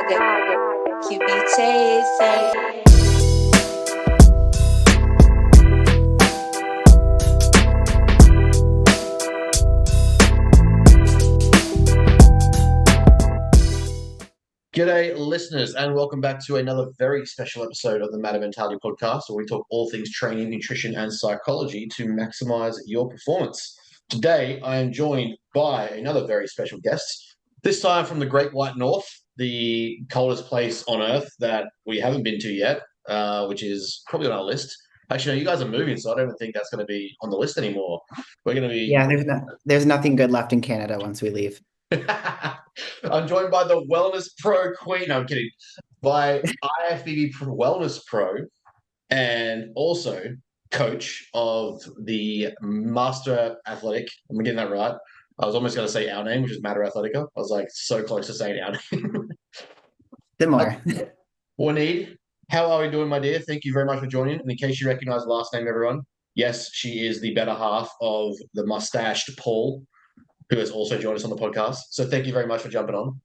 QB chasing. G'day, listeners, and welcome back to another very special episode of the Matter Mentality podcast, where we talk all things training, nutrition, and psychology to maximize your performance. Today, I am joined by another very special guest, this time from the Great White North, the coldest place on Earth that we haven't been to yet, which is probably on our list. Actually, no, you guys are moving, so I don't even think that's going to be on the list anymore. We're going to be Yeah, there's nothing good left in Canada once we leave. I'm joined by the Wellness Pro Queen. No, I'm kidding. By IFBB Wellness Pro and also coach of the Master Athletic. Am I getting that right? I was almost going to say our name, which is Matter Athletica. I was like so close to saying our name. Similar. Oneid, how are we doing, my dear? Thank you very much for joining. And in case you recognize the last name, everyone, yes, she is the better half of the mustached Paul, who has also joined us on the podcast. So thank you very much for jumping on.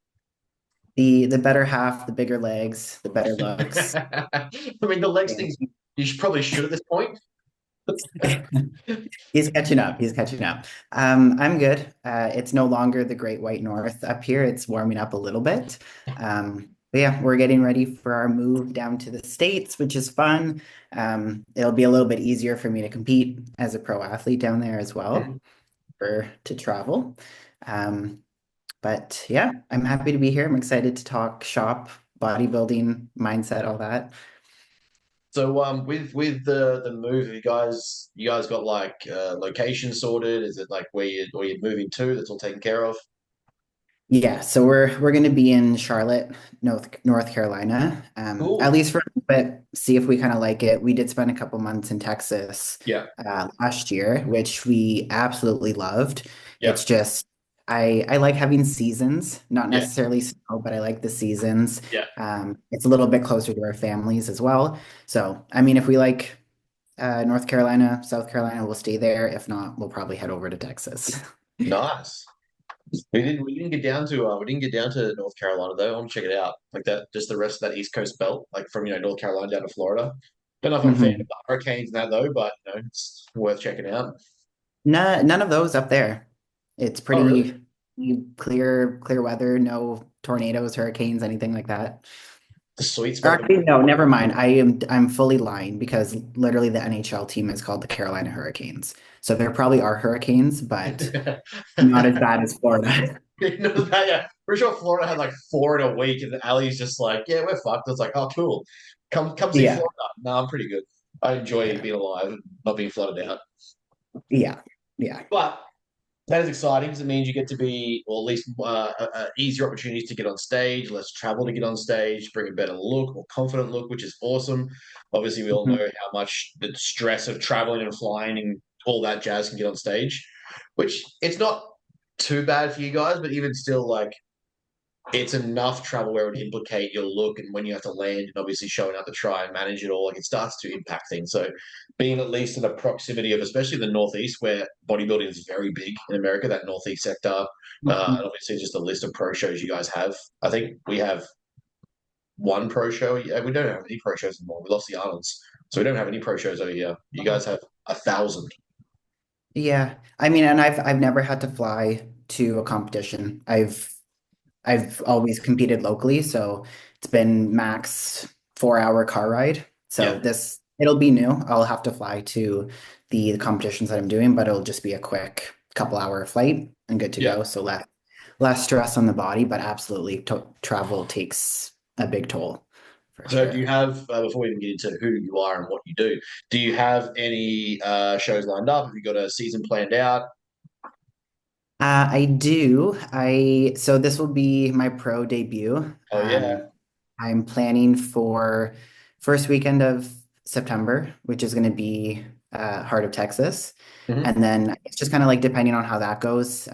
The better half, the bigger legs, the better looks. I mean, the legs things you probably should at this point. He's catching up. He's catching up. I'm good. It's no longer the Great White North up here. It's warming up a little bit. But yeah, we're getting ready for our move down to the States, which is fun. It'll be a little bit easier for me to compete as a pro athlete down there as well, to travel. But yeah, I'm happy to be here. I'm excited to talk shop, bodybuilding, mindset, all that. So with the move, you guys got like location sorted? Is it like where you're moving to? That's all taken care of? Yeah, so we're going to be in Charlotte, North Carolina, Cool. at least for a little bit, see if we kind of like it. We did spend a couple months in Texas Yeah. last year, which we absolutely loved. Yeah. It's just I like having seasons, not Yeah. necessarily snow, but I like the seasons. Yeah. It's a little bit closer to our families as well. So, I mean, if we like North Carolina, South Carolina, we'll stay there. If not, we'll probably head over to Texas. Nice. We didn't get down to North Carolina though. I want to check it out. Like that, just the rest of that East Coast belt, like from North Carolina down to Florida. Don't know if I'm a fan of Mhm. the hurricanes and that though, but it's worth checking out. None of those up there. It's Oh, really? pretty clear weather, no tornadoes, hurricanes, anything like that. The sweet Or spot of actually, no, never mind. I'm fully lying because literally the NHL team is called the Carolina Hurricanes. So there probably are hurricanes, but the. not as bad as Florida. Yeah. Pretty sure Florida had like four in a week, and Ali's just like, "Yeah, we're fucked." It's like, "Oh, cool. Come see Yeah, Florida." No, I'm pretty good. I enjoy yeah, being alive and not being flooded out. yeah, yeah. But that is exciting because it means you get to be, or at least easier opportunities to get on stage, less travel to get on stage, bring a better look, more confident look, which is awesome. Obviously, we all know Mhm. how much the stress of traveling and flying and all that jazz can get on stage, which it's not too bad for you guys, but even still, like it's enough travel where it would implicate your look and when you have to land and obviously showing up to try and manage it all, like it starts to impact things. So being at least in the proximity of especially the Northeast where bodybuilding is very big in America, that Northeast sector, and Mhm. obviously just a list of pro shows you guys have. I think we have one pro show. Yeah, we don't have any pro shows anymore. We lost the Arnolds. So we don't have any pro shows over here. You guys have 1,000. Yeah. I mean, and I've never had to fly to a competition. I've always competed locally, so it's been max 4 hour car ride. So Yeah. it'll be new. I'll have to fly to the competitions that I'm doing, but it'll just be a quick couple hour flight and good to Yeah. go. So less stress on the body, but absolutely travel takes a big toll for So do sure. you have, before we even get into who you are and what you do you have any shows lined up? Have you got a season planned out? I do. So this will be my pro debut. Oh yeah. I'm planning for first weekend of September, which is going to be heart of Texas. Hmm. And then it's just kind of like depending on how that goes.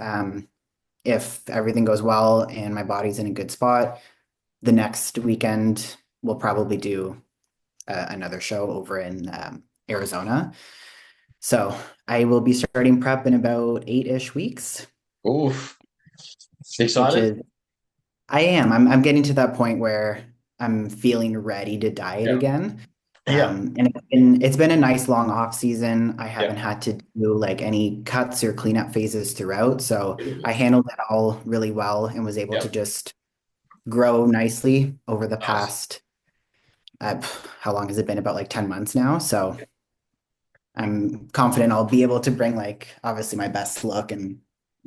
If everything goes well and my body's in a good spot, the next weekend we'll probably do another show over in Arizona. So I will be starting prep in about 8-ish weeks, Oof. which Excited? is I am. I'm getting to that point where I'm feeling ready to diet Yeah. again. Yeah. And it's been a nice long off season. I Yeah. haven't had to do like any cuts or cleanup phases throughout. So I handled it all really well and was able Yeah. to just grow nicely over the Nice. past, how long has it been? About like 10 months now. So I'm confident I'll be able to bring like obviously my best look and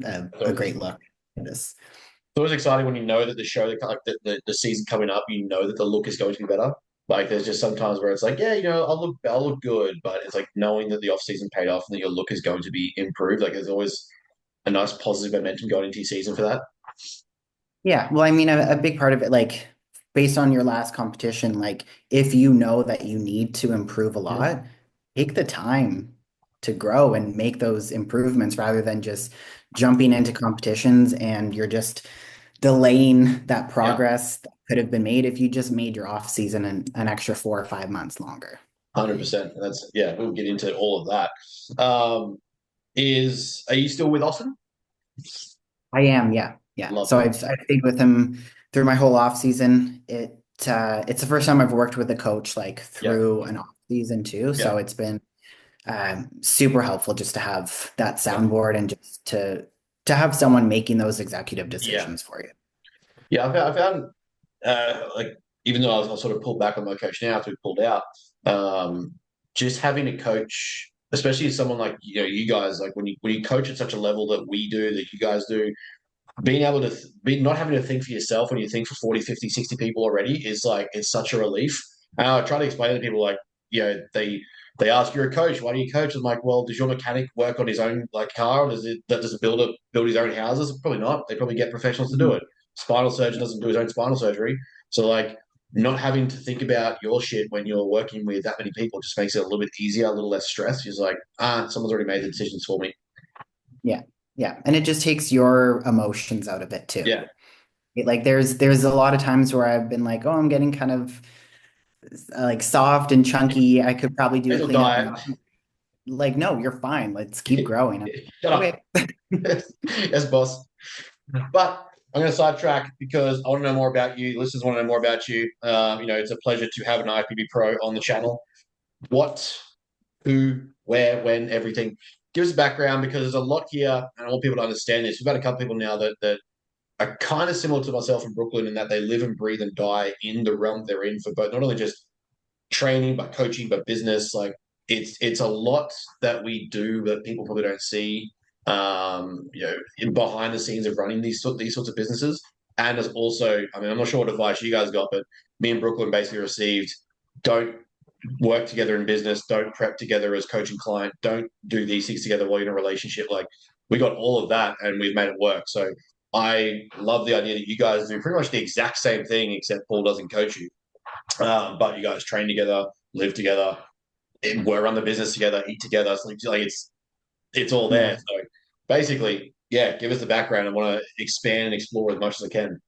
a great look to this. It's always exciting when you know that the show, like the season coming up, you know that the look is going to be better. Like there's just sometimes where it's like, yeah, I'll look good, but it's like knowing that the off season paid off and that your look is going to be improved. Like there's always a nice positive momentum going into your season for that. Yeah, well, I mean, a big part of it, like based on your last competition, like if you know that you need to improve a Mhm. lot, take the time to grow and make those improvements rather than just jumping into competitions and you're just delaying that Yeah, progress that could have been made if you just made your off season an extra 4 or 5 months longer. 100%. That's yeah. We'll get into all of that. Is are you still with Austin? I am, yeah, yeah. So Lovely. I've stayed with him through my whole off season. It's the first time I've worked with a coach like Yeah, through an off season too. yeah, So it's been super helpful just to have that yeah, soundboard and just to have someone making those executive yeah, decisions for you. yeah. I found like even though I was sort of pulled back on my coach now after we pulled out, um, just having a coach, especially someone like you guys, like when you coach at such a level that we do, that you guys do, being able to be not having to think for yourself when you think for 40, 50, 60 people already is like it's such a relief. And I try to explain to people like, they ask, you're a coach, why do you coach? I'm like, well, does your mechanic work on his own like car, or does a builder build his own houses? Probably not. They probably get professionals to do Mhm. it. Spinal surgeon doesn't do his own spinal surgery. So like not having to think about your shit when you're working with that many people just makes it a little bit easier, a little less stress. She's like, someone's already made the decisions for me. Yeah, yeah, and it just takes your emotions out of it too. Yeah. Like there's a lot of times where I've been like, oh, I'm getting kind of like soft and chunky. I could probably do a Mental cleanup diet. now. Like, no, you're fine. Let's keep growing. I'm Shut like, up. okay. Yes, boss. But I'm going to sidetrack because I want to know more about you. Listeners want to know more about you. It's a pleasure to have an IFBB Pro on the channel. What, who, where, when, everything. Give us a background because there's a lot here, and I want people to understand this. We've had a couple people now that are kind of similar to myself in Brooklyn in that they live and breathe and die in the realm they're in for both not only just training but coaching but business. Like it's a lot that we do that people probably don't see. Behind the scenes of running these sorts of businesses, and as also, I mean, I'm not sure what advice you guys got, but me and Brooklyn basically received: don't work together in business, don't prep together as coach and client, don't do these things together while you're in a relationship. Like we got all of that, and we've made it work. So I love the idea that you guys do pretty much the exact same thing, except Paul doesn't coach you. But you guys train together, live together, run the business together, eat together. So like it's all there. Yeah. So basically, yeah, give us the background. I want to expand and explore as much as I can.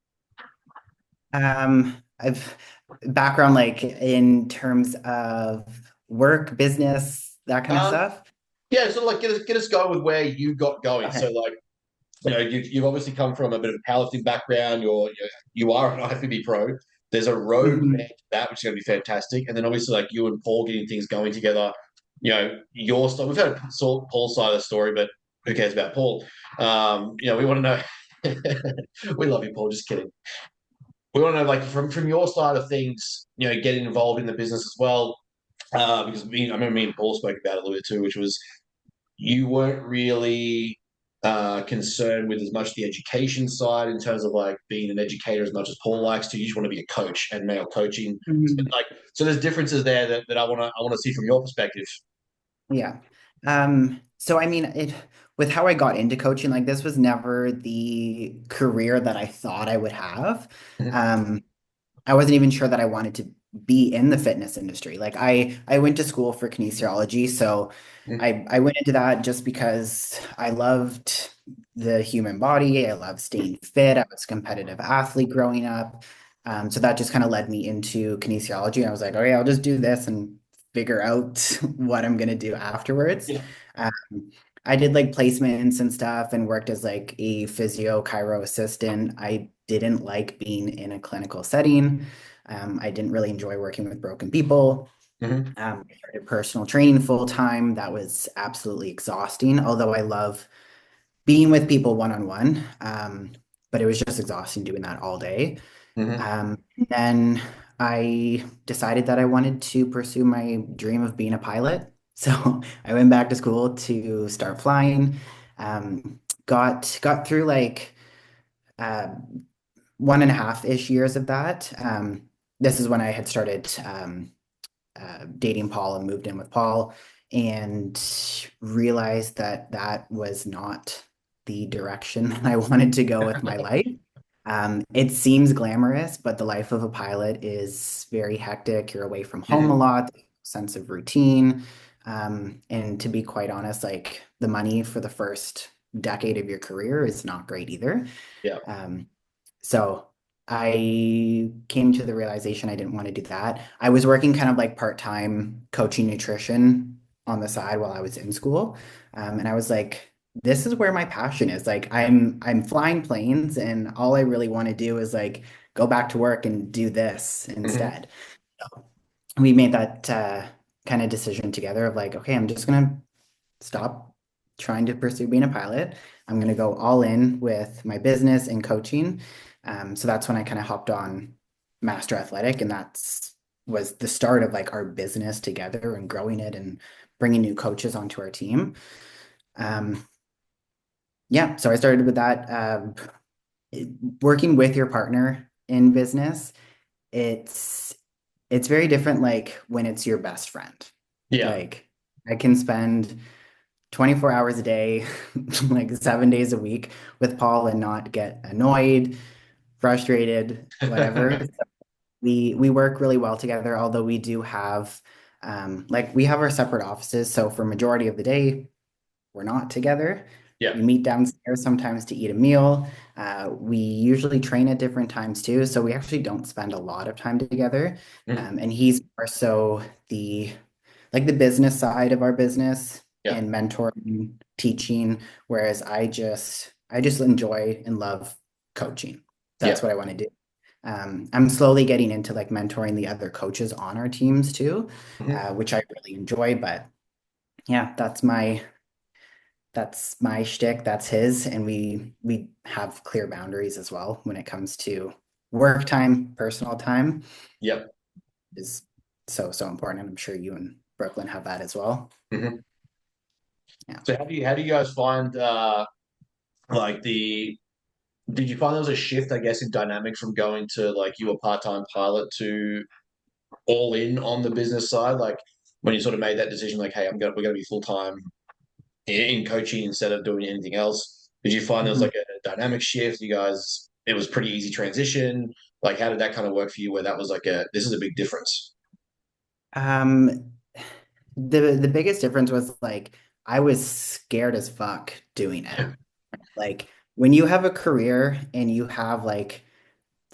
I've background like in terms of work, business, that kind of Um, stuff. yeah, sort of like get us going with where you got going. So Okay. like you've obviously come from a bit of a powerlifting background. You are an IFBB pro. There's a road there Mhm. to that, which is going to be fantastic. And then obviously like you and Paul getting things going together. Your stuff. We've had Paul's side of the story, but who cares about Paul? We want to know. We love you, Paul. Just kidding. We want to know, like, from your side of things, getting involved in the business as well. Because I remember me and Paul spoke about it a little bit too, which was you weren't really concerned with as much the education side in terms of like being an educator as much as Paul likes to. You just want to be a coach and male coaching. Mhm. Like, so there's differences there that I want to see from your perspective. Yeah. So I mean, it with how I got into coaching, like this was never the career that I thought I would have. Mhm. Um, I wasn't even sure that I wanted to be in the fitness industry. Like I went to school for kinesiology, so Mhm. I went into that just because I loved the human body. I loved staying fit. I was a competitive athlete growing up. So that just kind of led me into kinesiology. I was like, okay, I'll just do this and figure out what I'm gonna do afterwards. Yeah. Um, I did like placements and stuff and worked as like a physio chiro assistant. I didn't like being in a clinical setting. I didn't really enjoy working with broken people. Hmm. I started personal training full time. That was absolutely exhausting, although I love being with people one on one. But it was just exhausting doing that all day. Hmm. Then I decided that I wanted to pursue my dream of being a pilot. So I went back to school to start flying. Got through like uh, 1.5-ish years of that. This is when I had started dating Paul and moved in with Paul and realized that that was not the direction that I wanted to go with my life. It seems glamorous, but the life of a pilot is very hectic. You're away from home a Hmm. lot, sense of routine. And to be quite honest, like the money for the first decade of your career is not great either. Yeah. Um, so I came to the realization I didn't want to do that. I was working kind of like part-time coaching nutrition on the side while I was in school. And I was like, this is where my passion is. Like I'm flying planes and all I really want to do is like go back to work and do this Hmm. instead. So we made that kind of decision together of like, okay, I'm just gonna stop trying to pursue being a pilot. I'm going to go all in with my business and coaching. So that's when I kind of hopped on Master Athletic, and that's was the start of like our business together and growing it and bringing new coaches onto our team. Um, yeah, so I started with that. Working with your partner in business, it's it's very different like when it's your best friend. Yeah. Like I can spend 24 hours a day, like 7 days a week with Paul and not get annoyed, frustrated, whatever. So we work really well together, although we do have like we have our separate offices. So for majority of the day, we're not together. Yeah. We meet downstairs sometimes to eat a meal. We usually train at different times too, so we actually don't spend a lot of time together. Mhm. And he's more so the like the business side of our business Yeah. and mentoring, teaching, whereas I just enjoy and love coaching. Yeah. That's what I want to do. I'm slowly getting into like mentoring the other coaches on our teams too, Hmm. which I really enjoy. But yeah, that's my shtick, that's his, and we have clear boundaries as well when it comes to work time, personal time Yep. is so important. And I'm sure you and Brooklyn have that as well. Hmm. Yeah. So how do you guys find like the did you find there was a shift, I guess, in dynamic from going to like you were part-time pilot to all in on the business side? Like when you sort of made that decision, like, hey, we're gonna be full-time in coaching instead of doing anything else. Did you find there was Mhm. like a dynamic shift? You guys, it was pretty easy transition. Like, how did that kind of work for you? Where that was like this is a big difference. Um, the biggest difference was like I was scared as fuck doing it. Like when you have a career and you have like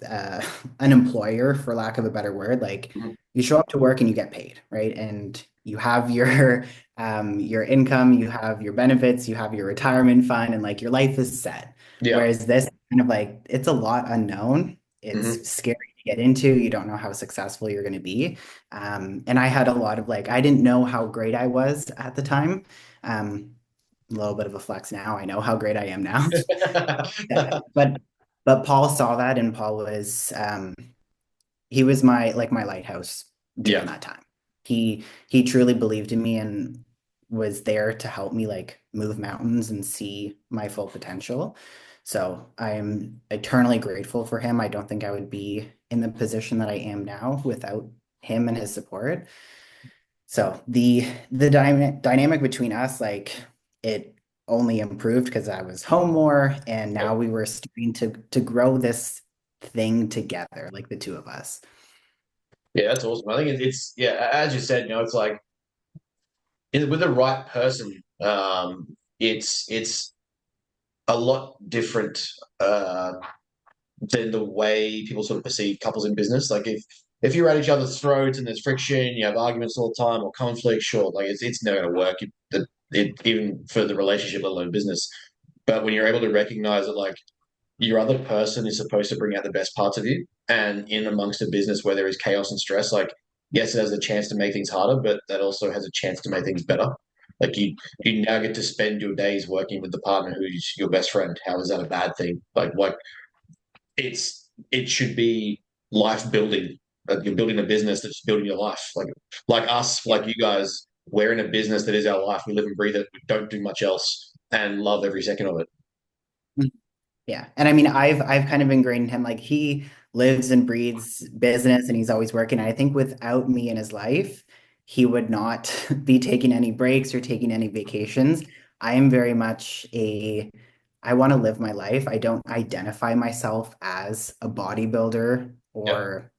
uh, an employer, for lack of a better word, like Mhm. you show up to work and you get paid, right? And you have your income, you have your benefits, you have your retirement fund, and like your life is set. Yeah. Whereas this kind of like it's a lot unknown. Hmm. It's scary to get into. You don't know how successful you're going to be. And I had a lot of like I didn't know how great I was at the time. Um, a little bit of a flex now. I know how great I am now. But Paul saw that, and Paul was he was my like my lighthouse during Yeah. that time. He truly believed in me and was there to help me like move mountains and see my full potential. So I am eternally grateful for him. I don't think I would be in the position that I am now without him and his support. So the dynamic between us, like it only improved because I was home more, and now we were starting to grow this thing together, like the two of us. Yeah, that's awesome. I think it's yeah, as you said, it's like with the right person, it's a lot different than the way people sort of perceive couples in business. Like if you're at each other's throats and there's friction, you have arguments all the time or conflict, sure, like it's never going to work. Even for the relationship, let alone business. But when you're able to recognize that, like your other person is supposed to bring out the best parts of you. And in amongst a business where there is chaos and stress, like yes, it has a chance to make things harder, but that also has a chance to make things better. Like you now get to spend your days working with the partner who's your best friend. How is that a bad thing? Like it should be life building. Like you're building a business that's building your life. Like us, Yeah. like you guys, we're in a business that is our life. We live and breathe it. We don't do much else and love every second of it. Yeah. And I mean, I've kind of ingrained in him, like he lives and breathes business and he's always working. And I think without me in his life, he would not be taking any breaks or taking any vacations. I am very much I want to live my life. I don't identify myself as a bodybuilder Yeah. or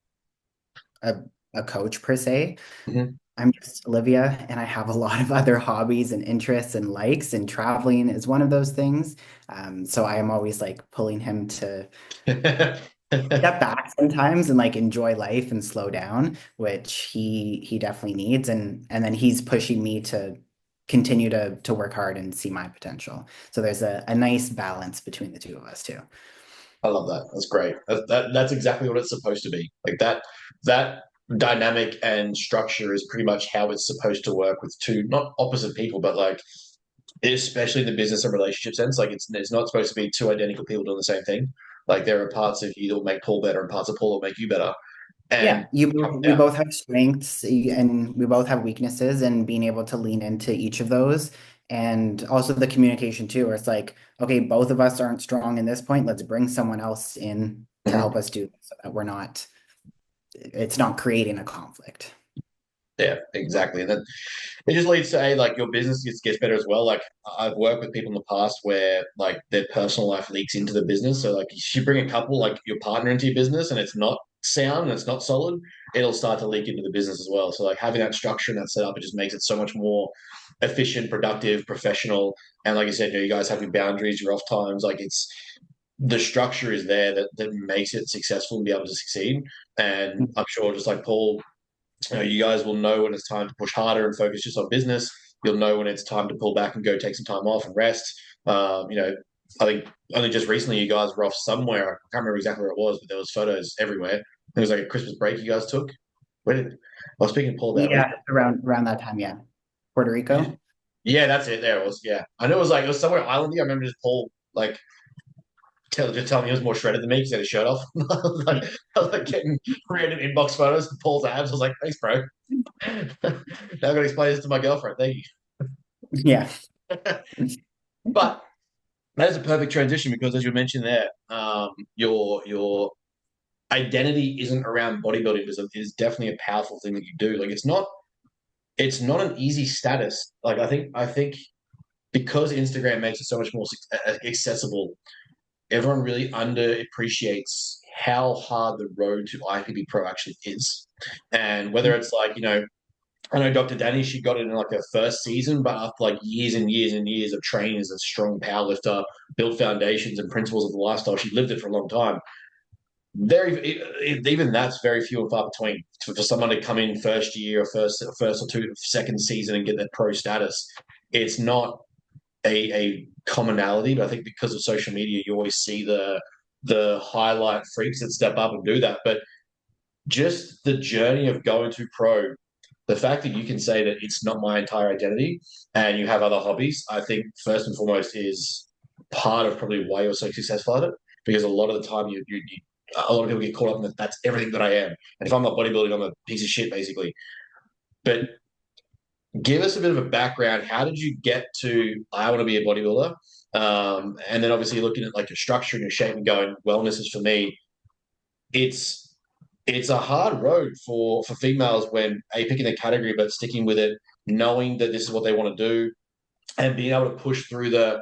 a, a coach per se. Mhm. I'm just Olivia, and I have a lot of other hobbies and interests and likes, and traveling is one of those things. So I am always like pulling him to step back sometimes and like enjoy life and slow down, which he definitely needs. And then he's pushing me to continue to work hard and see my potential. So there's a nice balance between the two of us too. I love that. That's great. That's exactly what it's supposed to be. Like that dynamic and structure is pretty much how it's supposed to work with two not opposite people, but like especially in the business and relationship sense. Like it's not supposed to be two identical people doing the same thing. Like there are parts of you that will make Paul better and parts of Paul that make you better. And Yeah, we yeah. both have strengths and we both have weaknesses, and being able to lean into each of those. And also the communication too, where it's like, okay, both of us aren't strong in this point. Let's bring someone else in to help Mhm. us do this so that it's not creating a conflict. Yeah, exactly. And then it just leads to like your business gets better as well. Like I've worked with people in the past where like their personal life leaks into the business. So like if you bring a couple like your partner into your business and it's not sound and it's not solid, it'll start to leak into the business as well. So like having that structure and that setup, it just makes it so much more efficient, productive, professional. And like I said, you guys have your boundaries, your off times. Like it's the structure is there that makes it successful and be able to succeed. And I'm sure just like Paul, you guys will know when it's time to push harder and focus just on business. You'll know when it's time to pull back and go take some time off and rest. I think only just recently you guys were off somewhere. I can't remember exactly where it was, but there was photos everywhere. It was like a Christmas break you guys took. Where did I was speaking to Paul about? Yeah, around that time, yeah. Puerto Rico. Yeah, that's it. There it was. Yeah, I know it was somewhere islandy. I remember just Paul like just telling me he was more shredded than me because he had his shirt off. I was like getting random inbox photos of Paul's abs. I was like, thanks, bro. Now I've got to explain this to my girlfriend. Thank Yeah. you. But that is a perfect transition because, as you mentioned there, your identity isn't around bodybuilding because it is definitely a powerful thing that you do. Like it's not an easy status. Like I think because Instagram makes it so much more accessible, everyone really underappreciates how hard the road to IFBB Pro actually is, and whether it's like I know Dr. Danny, she got it in like her first season, but after like years and years and years of training as a strong powerlifter, built foundations and principles of the lifestyle, she lived it for a long time. Even that's very few and far between for someone to come in first year or first or two second season and get that pro status. It's not a commonality, but I think because of social media, you always see the highlight freaks that step up and do that. But just the journey of going to pro, the fact that you can say that it's not my entire identity and you have other hobbies, I think first and foremost is part of probably why you're so successful at it. Because a lot of the time, a lot of people get caught up in that. That's everything that I am. And if I'm not bodybuilding, I'm a piece of shit, basically. But give us a bit of a background. How did you get to I want to be a bodybuilder? And then obviously looking at like your structure and your shape and going wellness is for me. It's it's a hard road for females when picking a category but sticking with it, knowing that this is what they want to do, and being able to push through the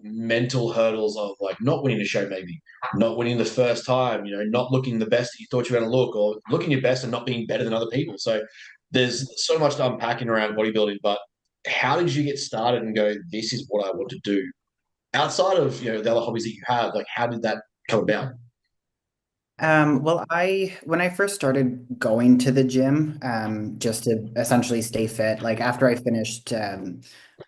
mental hurdles of like not winning a show, maybe not winning the first time, not looking the best that you thought you were going to look, or looking your best and not being better than other people. So there's so much to unpacking around bodybuilding. But how did you get started and go, this is what I want to do outside of the other hobbies that you have? Like, how did that come about? Well, when I first started going to the gym, just to essentially stay fit, like after I finished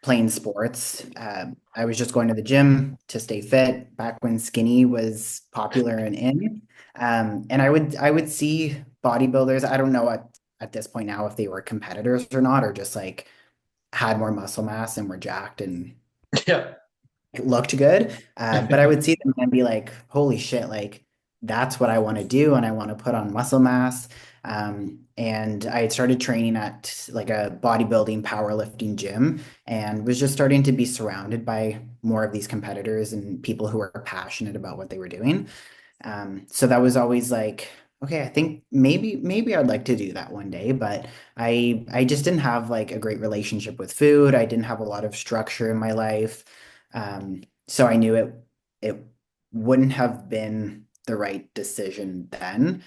playing sports, I was just going to the gym to stay fit back when skinny was popular and in. And I would see bodybuilders. I don't know at this point now if they were competitors or not, or just like had more muscle mass and were jacked and Yeah. looked good. But I would see them and be like, holy shit, like that's what I want to do. And I want to put on muscle mass. And I had started training at like a bodybuilding powerlifting gym and was just starting to be surrounded by more of these competitors and people who were passionate about what they were doing. So that was always like, okay, I think maybe I'd like to do that one day, but I just didn't have like a great relationship with food. I didn't have a lot of structure in my life. So I knew it wouldn't have been the right decision then,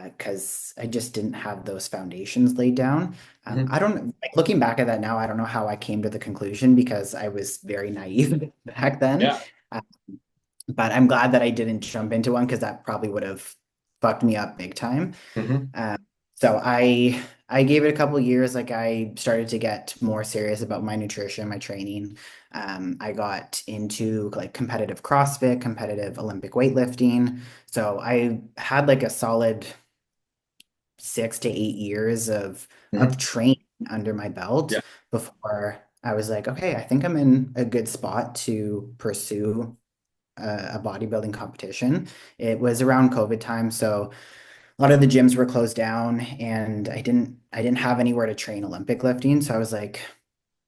because I just didn't have those foundations laid down. Mhm. I don't like looking back at that now, I don't know how I came to the conclusion because I was very naive back then. Yeah. Uh, but I'm glad that I didn't jump into one because that probably would have fucked me up big time. Hmm. Uh, so I gave it a couple of years. Like I started to get more serious about my nutrition, my training. I got into like competitive CrossFit, competitive Olympic weightlifting. So I had like a solid 6 to 8 years of Hmm. training under my belt Yeah. before I was like, okay, I think I'm in a good spot to pursue a bodybuilding competition. It was around COVID time, so a lot of the gyms were closed down, and I didn't have anywhere to train Olympic lifting. So I was like,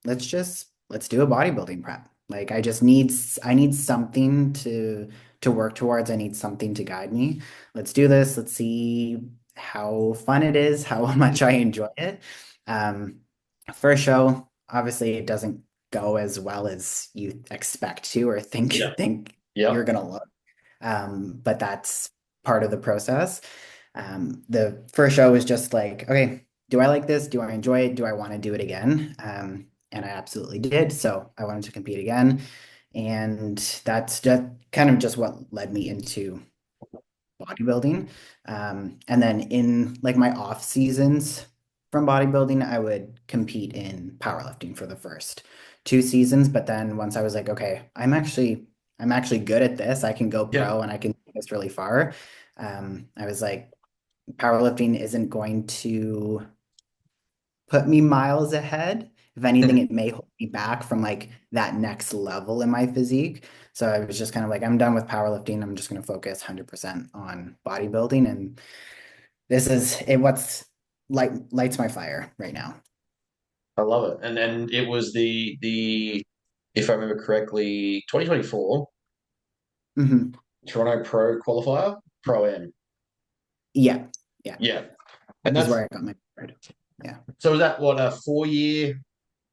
let's do a bodybuilding prep. Like I need something to work towards. I need something to guide me. Let's do this. Let's see how fun it is, how much I enjoy it. Um, First show, obviously it doesn't go as well as you expect to or think Yeah. think Yeah. you're gonna look. But that's part of the process. The first show was just like, okay, do I like this? Do I enjoy it? Do I want to do it again? And I absolutely did. So I wanted to compete again. And that's just kind of just what led me into bodybuilding. And then in like my off seasons from bodybuilding, I would compete in powerlifting for the first 2 seasons. But then once I was like, okay, I'm actually good at this. I can go Yeah. pro and I can take this really far. I was like, powerlifting isn't going to put me miles ahead. If anything, it may hold me back from like that next level in my physique. So I was just kind of like, I'm done with powerlifting. I'm just going to focus 100% on bodybuilding. And this is it, what's lights my fire right now. I love it. And then it was the if I remember correctly, 2024 Hmm. Toronto Pro qualifier, Pro M. Yeah. Yeah. Yeah. And Is that's where I got my card. Yeah. so is that what a 4 year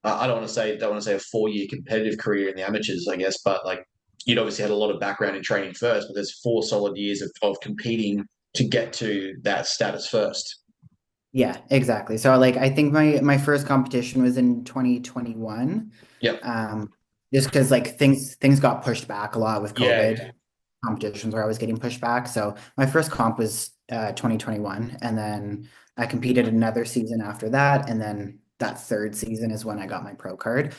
I don't want to say a 4 year competitive career in the amateurs, I guess, but like you'd obviously had a lot of background in training first, but there's 4 solid years of competing to get to that status first. Yeah, exactly. So like I think my first competition was in 2021. Yep. Um, just because like things got pushed back a lot with Yeah, yeah. COVID. Competitions where I was getting pushed back. So my first comp was 2021, and then I competed another season after that, and then that third season is when I got my pro card,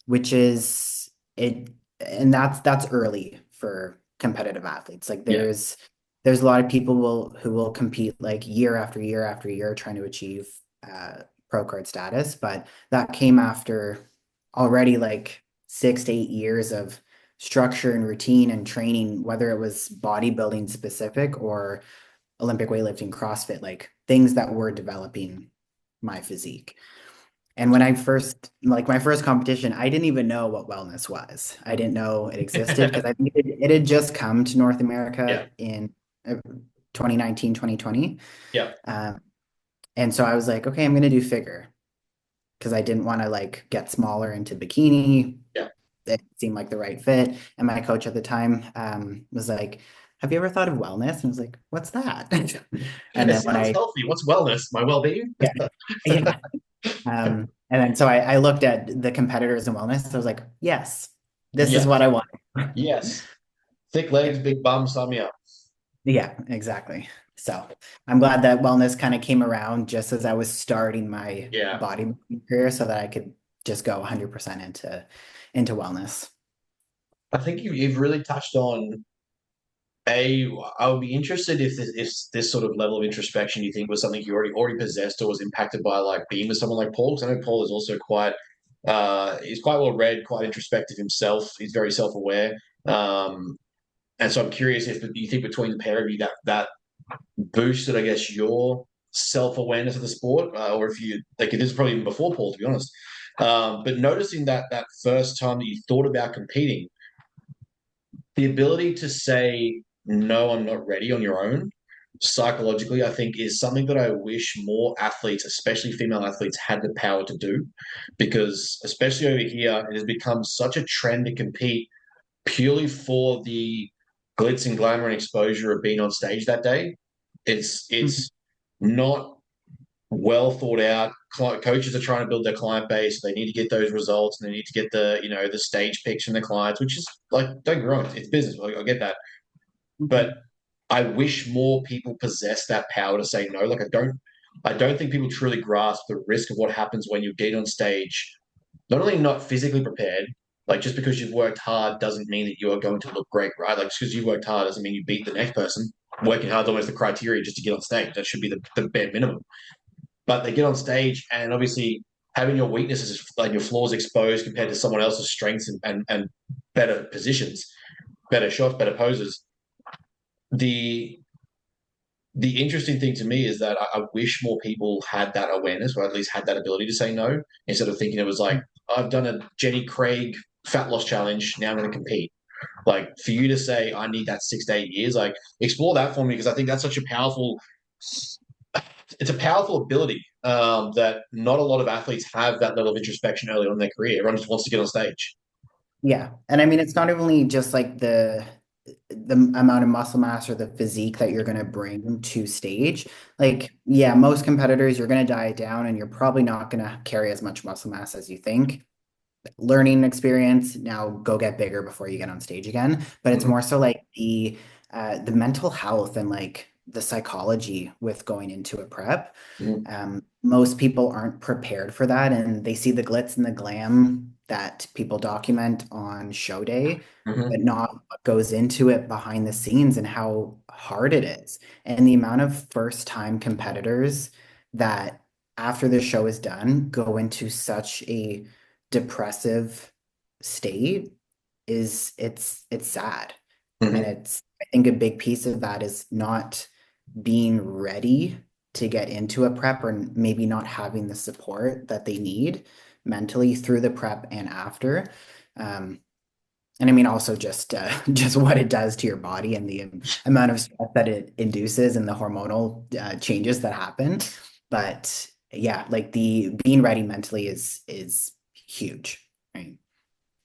which is it, and that's early for competitive athletes. Like Yeah. there's a lot of people who will compete like year after year after year trying to achieve pro card status, but that came after already like 6 to 8 years of structure and routine and training, whether it was bodybuilding specific or Olympic weightlifting, CrossFit, like things that were developing my physique. And when I first, like my first competition, I didn't even know what wellness was. I didn't know it existed because I think it had just come to North Yeah. America in 2019, 2020. Yeah. Um, and so I was like, okay, I'm going to do figure because I didn't want to like get smaller into bikini. Yeah. It seemed like the right fit. And my coach at the time was like, have you ever thought of wellness? And I was like, what's that? And It then when sounds healthy. What's wellness? My well-being? yeah, yeah. And then so I looked at the competitors in wellness. So I was like, yes, this is Yes. what I want. Yes. Thick legs, Yeah. big bum, sign me up. Yeah, exactly. So I'm glad that wellness kind of came around just as I was starting my Yeah. bodybuilding career so that I could just go 100% into wellness. I think you've really touched on a. I would be interested if this sort of level of introspection you think was something you already possessed or was impacted by like being with someone like Paul. Because I know Paul is also quite he's quite well read, quite introspective himself. He's very self aware. And so I'm curious if you think between the pair of you that boosted, I guess, your self awareness of the sport, or if you like, this is probably even before Paul, to be honest. But noticing that first time that you thought about competing, the ability to say no, I'm not ready on your own, psychologically, I think is something that I wish more athletes, especially female athletes, had the power to do, because especially over here, it has become such a trend to compete purely for the glitz and glamour and exposure of being on stage that day. It's Mhm. not well thought out. Coaches are trying to build their client base. They need to get those results, and they need to get the stage pics from the clients, which is like don't get me wrong, it's business. I get that, but Mhm. I wish more people possess that power to say no. Like I don't think people truly grasp the risk of what happens when you get on stage, not only not physically prepared, like just because you've worked hard doesn't mean that you are going to look great, right? Like just because you worked hard doesn't mean you beat the next person. Working hard is almost the criteria just to get on stage. That should be the bare minimum. But they get on stage and obviously having your weaknesses and your flaws exposed compared to someone else's strengths and better positions, better shots, better poses. The the interesting thing to me is that I wish more people had that awareness or at least had that ability to say no instead of thinking it was like, I've done a Jenny Craig fat loss challenge. Now I'm going to compete. Like for you to say, I need that 6 to 8 years, like explore that for me because I think that's such a it's a powerful ability that not a lot of athletes have that level of introspection early on in their career. Everyone just wants to get on stage. Yeah. And I mean, it's not only just like the amount of muscle mass or the physique that you're going to bring to stage. Like, yeah, most competitors, you're going to diet down and you're probably not going to carry as much muscle mass as you think. Learning experience, now go get bigger before you get on stage again. But it's Mhm. more so like the mental health and like the psychology with going into a prep. Mhm. Most people aren't prepared for that, and they see the glitz and the glam that people document on show day, but Mhm. not what goes into it behind the scenes and how hard it is. And the amount of first-time competitors that after the show is done go into such a depressive state is it's sad. And Mhm. it's I think a big piece of that is not being ready to get into a prep or maybe not having the support that they need mentally through the prep and after. Um, and I mean also just just what it does to your body and the amount of stress that it induces and the hormonal changes that happen. But yeah, like the being ready mentally is huge, right?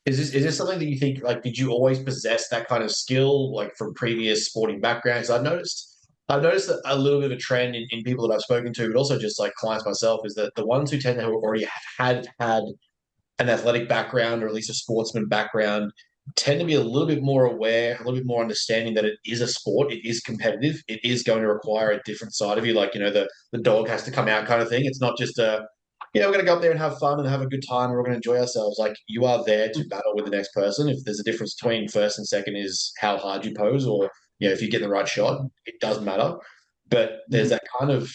Is this something that you think like did you always possess that kind of skill like from previous sporting backgrounds? I've noticed that a little bit of a trend in people that I've spoken to, but also just like clients myself, is that the ones who tend to have already had an athletic background or at least a sportsman background tend to be a little bit more aware, a little bit more understanding that it is a sport, it is competitive, it is going to require a different side of you, like the dog has to come out kind of thing. It's not just we're going to go up there and have fun and have a good time. We're all going to enjoy ourselves. Like you are there to battle with the next person. If there's a difference between first and second is how hard you pose, or if you get the right shot, it doesn't matter. But there's Mhm. that kind of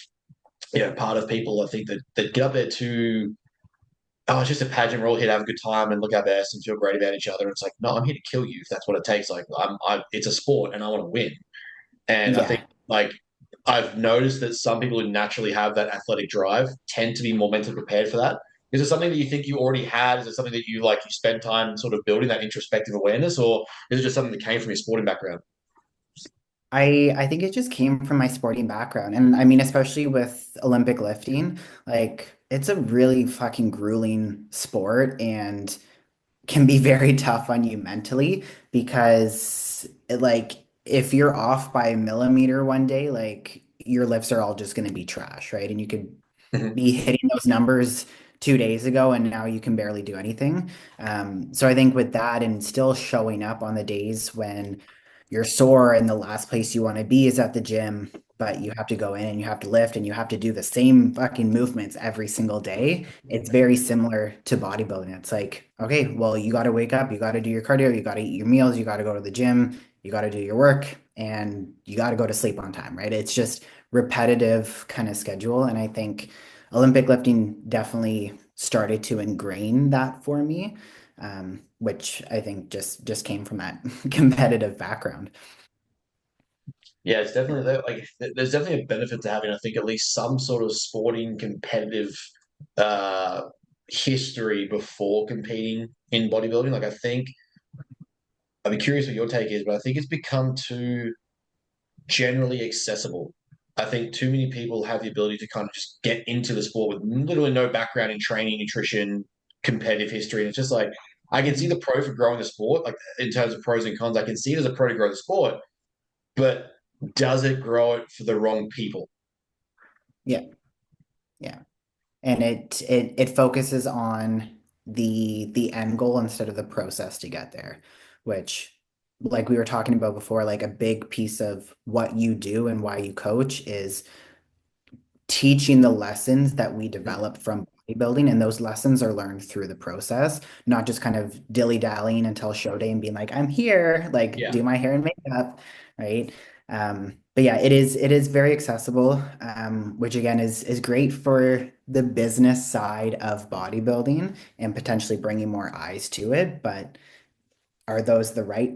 part of people I think that get up there to it's just a pageant. We're all here to have a good time and look our best and feel great about each other. It's like, no, I'm here to kill you if that's what it takes. Like, it's a sport and I want to win. And I think, Yeah. like, I've noticed that some people who naturally have that athletic drive tend to be more mentally prepared for that. Is it something that you think you already had? Is it something that you spend time sort of building that introspective awareness, or is it just something that came from your sporting background? I think it just came from my sporting background. And I mean, especially with Olympic lifting, like it's a really fucking grueling sport and can be very tough on you mentally because if you're off by a millimeter one day, like your lifts are all just going to be trash, right? And you could Mhm. be hitting those numbers 2 days ago and now you can barely do anything. So I think with that and still showing up on the days when you're sore and the last place you want to be is at the gym, but you have to go in and you have to lift and you have to do the same fucking movements every single day. It's very similar to bodybuilding. It's like, okay, well, you got to wake up, you got to do your cardio, you got to eat your meals, you got to go to the gym, you got to do your work, and you got to go to sleep on time, right? It's just repetitive kind of schedule. And I think Olympic lifting definitely started to ingrain that for me, which I think just came from that competitive background. Yeah, it's definitely there. Like, there's definitely a benefit to having, I think, at least some sort of sporting competitive uh, history before competing in bodybuilding. Like, I think I'd be curious what your take is, but I think it's become too generally accessible. I think too many people have the ability to kind of just get into the sport with literally no background in training, nutrition, competitive history. And it's just like, I can see the pro for growing the sport, like in terms of pros and cons. I can see it as a pro to grow the sport, but does it grow it for the wrong people? Yeah, yeah. And it focuses on the end goal instead of the process to get there, which like we were talking about before, like a big piece of what you do and why you coach is teaching the lessons that we develop from bodybuilding, and those lessons are learned through the process, not just kind of dilly-dallying until show day and being like, I'm here, like Yeah. do my hair and makeup, right? But yeah, it is very accessible, which again is great for the business side of bodybuilding and potentially bringing more eyes to it. But are those the right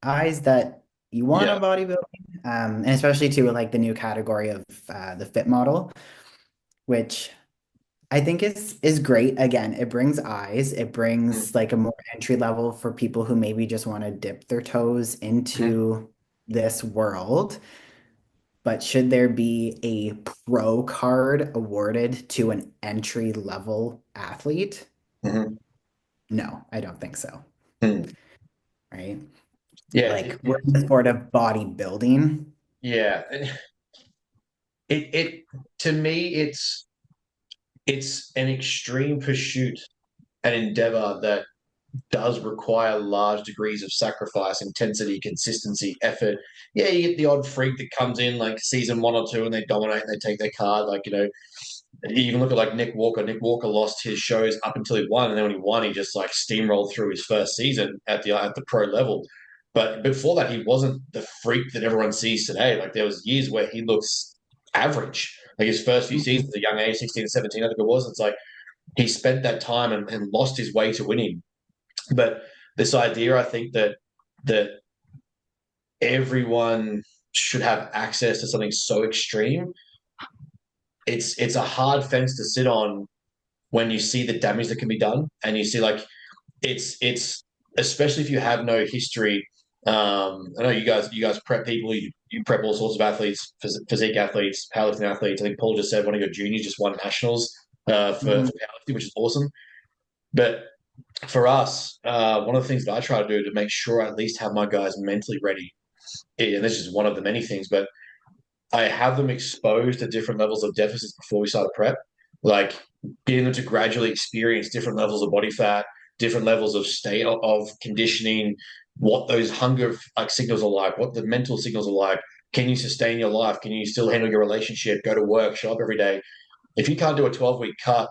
eyes that you want Yeah. on bodybuilding? And especially to like the new category of the fit model, which I think is great. Again, it brings eyes. It Mhm. brings like a more entry level for people who maybe just want to dip their toes Mhm. into this world. But should there be a pro card awarded to an entry level athlete? Mhm. No, I don't think so. Mhm. Right? Yeah. Like we're in the sport of bodybuilding. Yeah. It to me, it's an extreme pursuit and endeavor that does require large degrees of sacrifice, intensity, consistency, effort. Yeah, you get the odd freak that comes in like season one or two and they dominate and they take their card. Like, you can look at like Nick Walker. Nick Walker lost his shows up until he won, and then when he won, he just like steamrolled through his first season at the pro level. But before that, he wasn't the freak that everyone sees today. Like there was years where he looks average. Like his first few seasons at young age, 16 and 17, I think it was. It's like he spent that time and lost his way to winning. But this idea, I think that everyone should have access to something so extreme. It's a hard fence to sit on when you see the damage that can be done, and you see like it's especially if you have no history. I know you guys prep people. You prep all sorts of athletes, physique athletes, powerlifting athletes. I think Paul just said one of your juniors just won nationals for Mhm. powerlifting, which is awesome. But for us, one of the things that I try to do to make sure I at least have my guys mentally ready, and this is one of the many things, but I have them exposed to different levels of deficits before we start a prep, like getting them to gradually experience different levels of body fat, different levels of state of conditioning, what those hunger like signals are like, what the mental signals are like. Can you sustain your life? Can you still handle your relationship? Go to work, show up every day. If you can't do a 12-week cut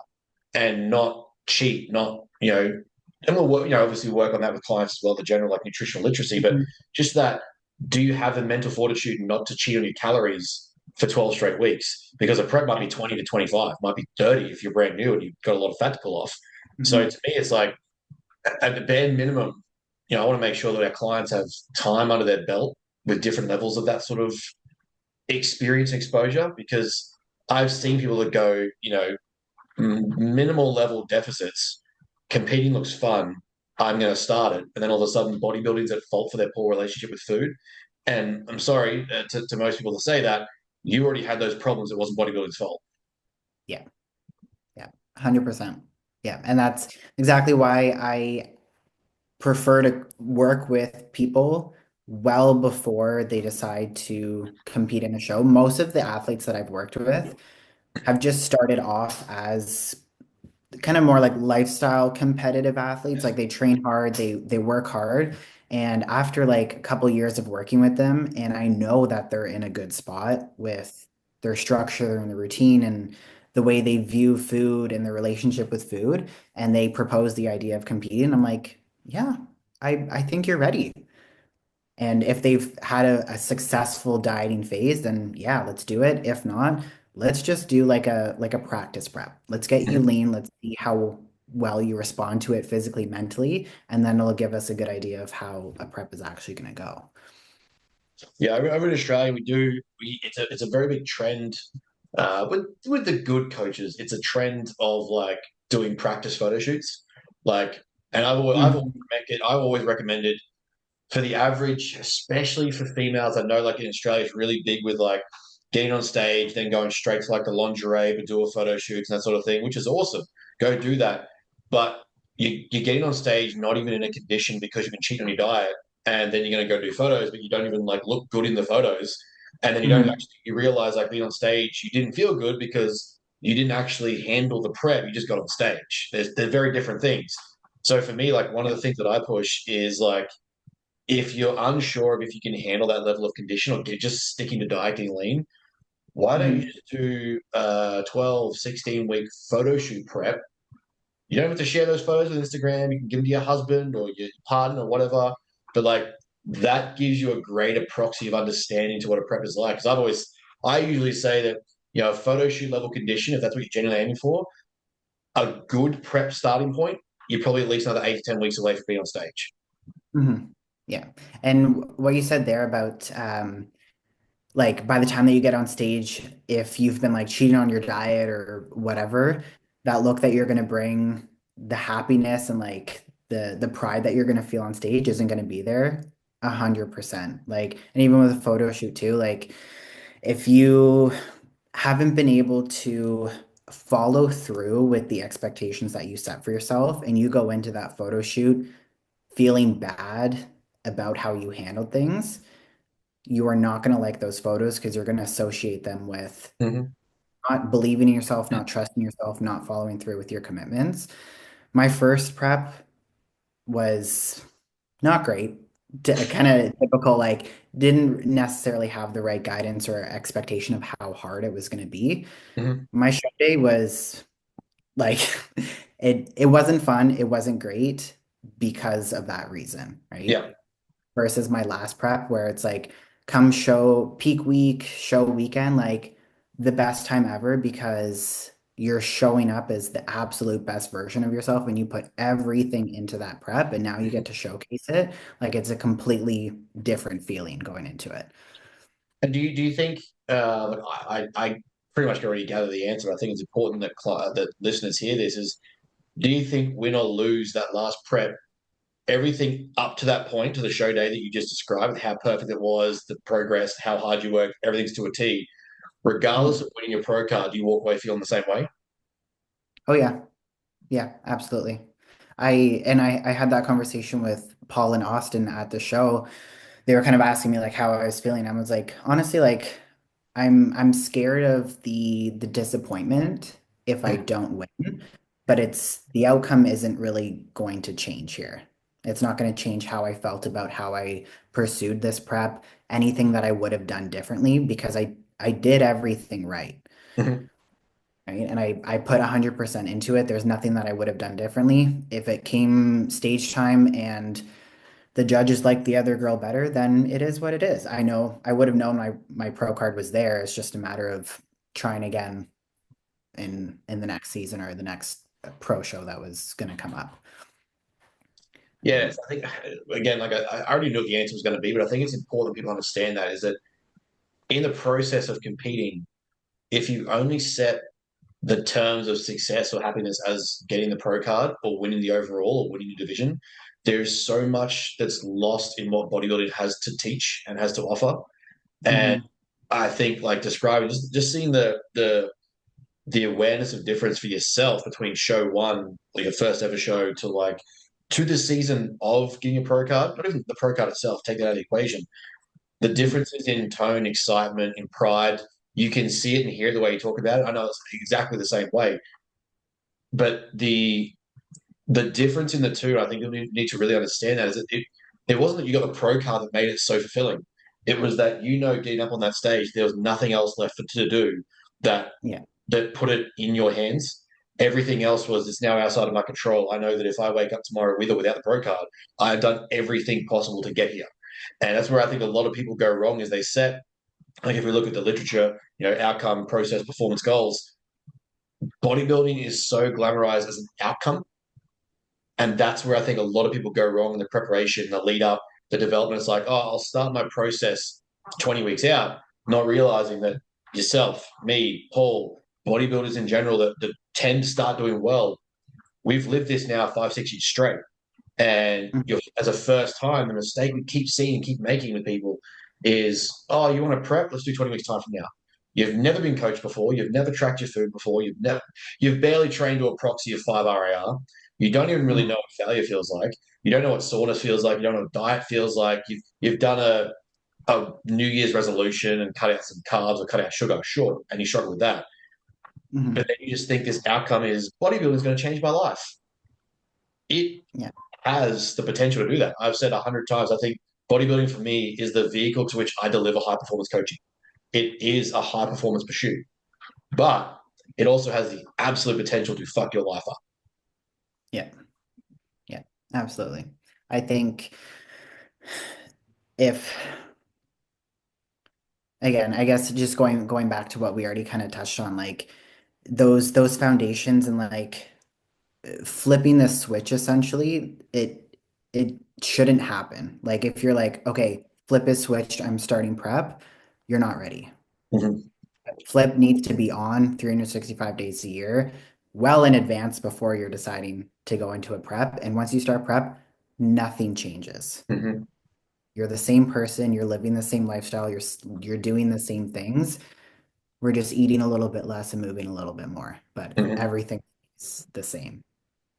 and not cheat, not and we'll work, obviously work on that with clients as well, the general like nutritional literacy, but Mhm. just that, do you have the mental fortitude not to cheat on your calories for 12 straight weeks? Because a prep might be 20 to 25, might be 30 if you're brand new and you've got a lot of fat to pull off. So Mhm. to me, it's like at the bare minimum, I want to make sure that our clients have time under their belt with different levels of that sort of experience exposure, because I've seen people that go, minimal level deficits. Competing looks fun. I'm going to start it. And then all of a sudden, bodybuilding's at fault for their poor relationship with food. And I'm sorry to most people to say that. You already had those problems. It wasn't bodybuilding's fault. Yeah, yeah, 100%. Yeah, and that's exactly why I prefer to work with people well before they decide to compete in a show. Most of the athletes that I've worked with have just started off as kind of more like lifestyle competitive athletes. Yeah. Like they train hard, they work hard, And after like a couple years of working with them, and I know that they're in a good spot with their structure and the routine and the way they view food and their relationship with food, and they propose the idea of competing, I'm like, yeah, I think you're ready. And if they've had a successful dieting phase, then yeah, let's do it. If not, let's just do like a practice prep. Let's get you Mhm. lean. Let's see how well you respond to it physically, mentally, and then it'll give us a good idea of how a prep is actually going to go. Yeah, over in Australia, it's a very big trend with the good coaches. It's a trend of like doing practice photo shoots, like, and Mhm. I've always recommended for the average, especially for females. I know, like in Australia, it's really big with like getting on stage, then going straight to like the lingerie, but do a photo shoots and that sort of thing, which is awesome. Go do that, but you're getting on stage not even in a condition because you've been cheating on your diet, and then you're going to go do photos, but you don't even like look good in the photos, and then you don't Mhm. actually you realize like being on stage you didn't feel good because you didn't actually handle the prep. You just got on stage. They're very different things. So for me, like one of Yeah. the things that I push is like if you're unsure of if you can handle that level of condition or just sticking to diet, getting lean, why don't you Mhm. just do a 12, 16-week photo shoot prep? You don't have to share those photos with Instagram. You can give them to your husband or your partner or whatever. But like that gives you a greater proxy of understanding to what a prep is like. Because I usually say that, a photo shoot level condition, if that's what you're genuinely aiming for, a good prep starting point, you're probably at least another 8 to 10 weeks away from being on stage. Mhm. Yeah. And what you said there about like by the time that you get on stage, if you've been like cheating on your diet or whatever, that look that you're gonna bring, the happiness and like the pride that you're gonna feel on stage isn't gonna be there 100%. Like, and even with a photo shoot too, like if you haven't been able to follow through with the expectations that you set for yourself and you go into that photo shoot feeling bad about how you handled things, you are not going to like those photos because you're going to associate them with Mhm. not believing in yourself, not trusting yourself, not following through with your commitments. My first prep was not great, kind of typical, like didn't necessarily have the right guidance or expectation of how hard it was going to be. Mhm. My show day was like it wasn't fun, it wasn't great because of that reason, right? Yeah. Versus my last prep where it's like come show peak week, show weekend, like the best time ever because you're showing up as the absolute best version of yourself when you put everything into that prep and now you get to showcase it. Like it's a completely different feeling going into it. And do you think look, I pretty much already gathered the answer. I think it's important that that listeners hear this. Is do you think win or lose that last prep, everything up to that point to the show day that you just described, how perfect it was, the progress, how hard you worked, everything's to a T. Regardless Mhm. of winning your pro card, do you walk away feeling the same way? Oh yeah. Yeah, absolutely. I had that conversation with Paul and Austin at the show. They were kind of asking me like how I was feeling. I was like, honestly, like I'm scared of the disappointment if I Mm. don't win, but it's the outcome isn't really going to change here. It's not going to change how I felt about how I pursued this prep, anything that I would have done differently because I did everything right. Mhm. Right. And I put 100% into it. There's nothing that I would have done differently. If it came stage time and the judges liked the other girl better, then it is what it is. I know I would have known my pro card was there. It's just a matter of trying again in the next season or the next pro show that was going to come up. Yes, Right. I think again, like I already knew what the answer was going to be, but I think it's important that people understand that is that in the process of competing, if you only set the terms of success or happiness as getting the pro card or winning the overall or winning your division, there's so much that's lost in what bodybuilding has to teach and has to offer. And Hmm. I think like describing just seeing the awareness of difference for yourself between show one or your first ever show to like to the season of getting a pro card, not even the pro card itself, take that out of the equation. The Hmm. differences in tone, excitement, in pride, you can see it and hear the way you talk about it. I know it's exactly the same way, but the difference in the two, I think you need to really understand that is that it wasn't that you got the pro card that made it so fulfilling. It was that getting up on that stage, there was nothing else left to do that Yeah. that put it in your hands. Everything else was it's now outside of my control. I know that if I wake up tomorrow with or without the pro card, I have done everything possible to get here. And that's where I think a lot of people go wrong is they set, like if we look at the literature, outcome, process, performance goals, bodybuilding is so glamorized as an outcome. And that's where I think a lot of people go wrong in the preparation, the lead up, the development. It's like, oh, I'll start my process 20 weeks out, not realizing that yourself, me, Paul, bodybuilders in general that tend to start doing well, we've lived this now 5, 6 years straight. And Mhm. as a first time, the mistake we keep seeing and keep making with people is, oh, you want to prep? Let's do 20 weeks time from now. You've never been coached before. You've never tracked your food before. You've barely trained to a proxy of 5 RAR. You don't even really Mhm. know what failure feels like. You don't know what soreness feels like. You don't know what diet feels like. You've done a New Year's resolution and cut out some carbs or cut out sugar, sure, and you struggle with that. But Mhm. then you just think this outcome is bodybuilding is going to change my life. It Yeah. has the potential to do that. I've said 100 times, I think bodybuilding for me is the vehicle to which I deliver high performance coaching. It is a high performance pursuit, but it also has the absolute potential to fuck your life up. Yeah. Yeah. Absolutely. I think if again, I guess just going back to what we already kind of touched on, like those foundations and like flipping the switch essentially, it shouldn't happen. Like if you're like, okay, flip is switched, I'm starting prep, you're not ready. Mhm. Flip needs to be on 365 days a year, well in advance before you're deciding to go into a prep. And once you start prep, nothing changes. Mhm. You're the same person, you're living the same lifestyle, you're doing the same things. We're just eating a little bit less and moving a little bit more, but Mhm. everything is the same.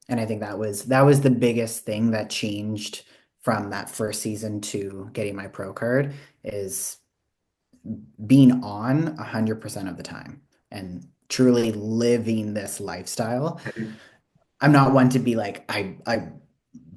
And I think that was the biggest thing that changed from that first season to getting my pro card is being on 100% of the time and truly living this lifestyle. Mhm. I'm not one to be like I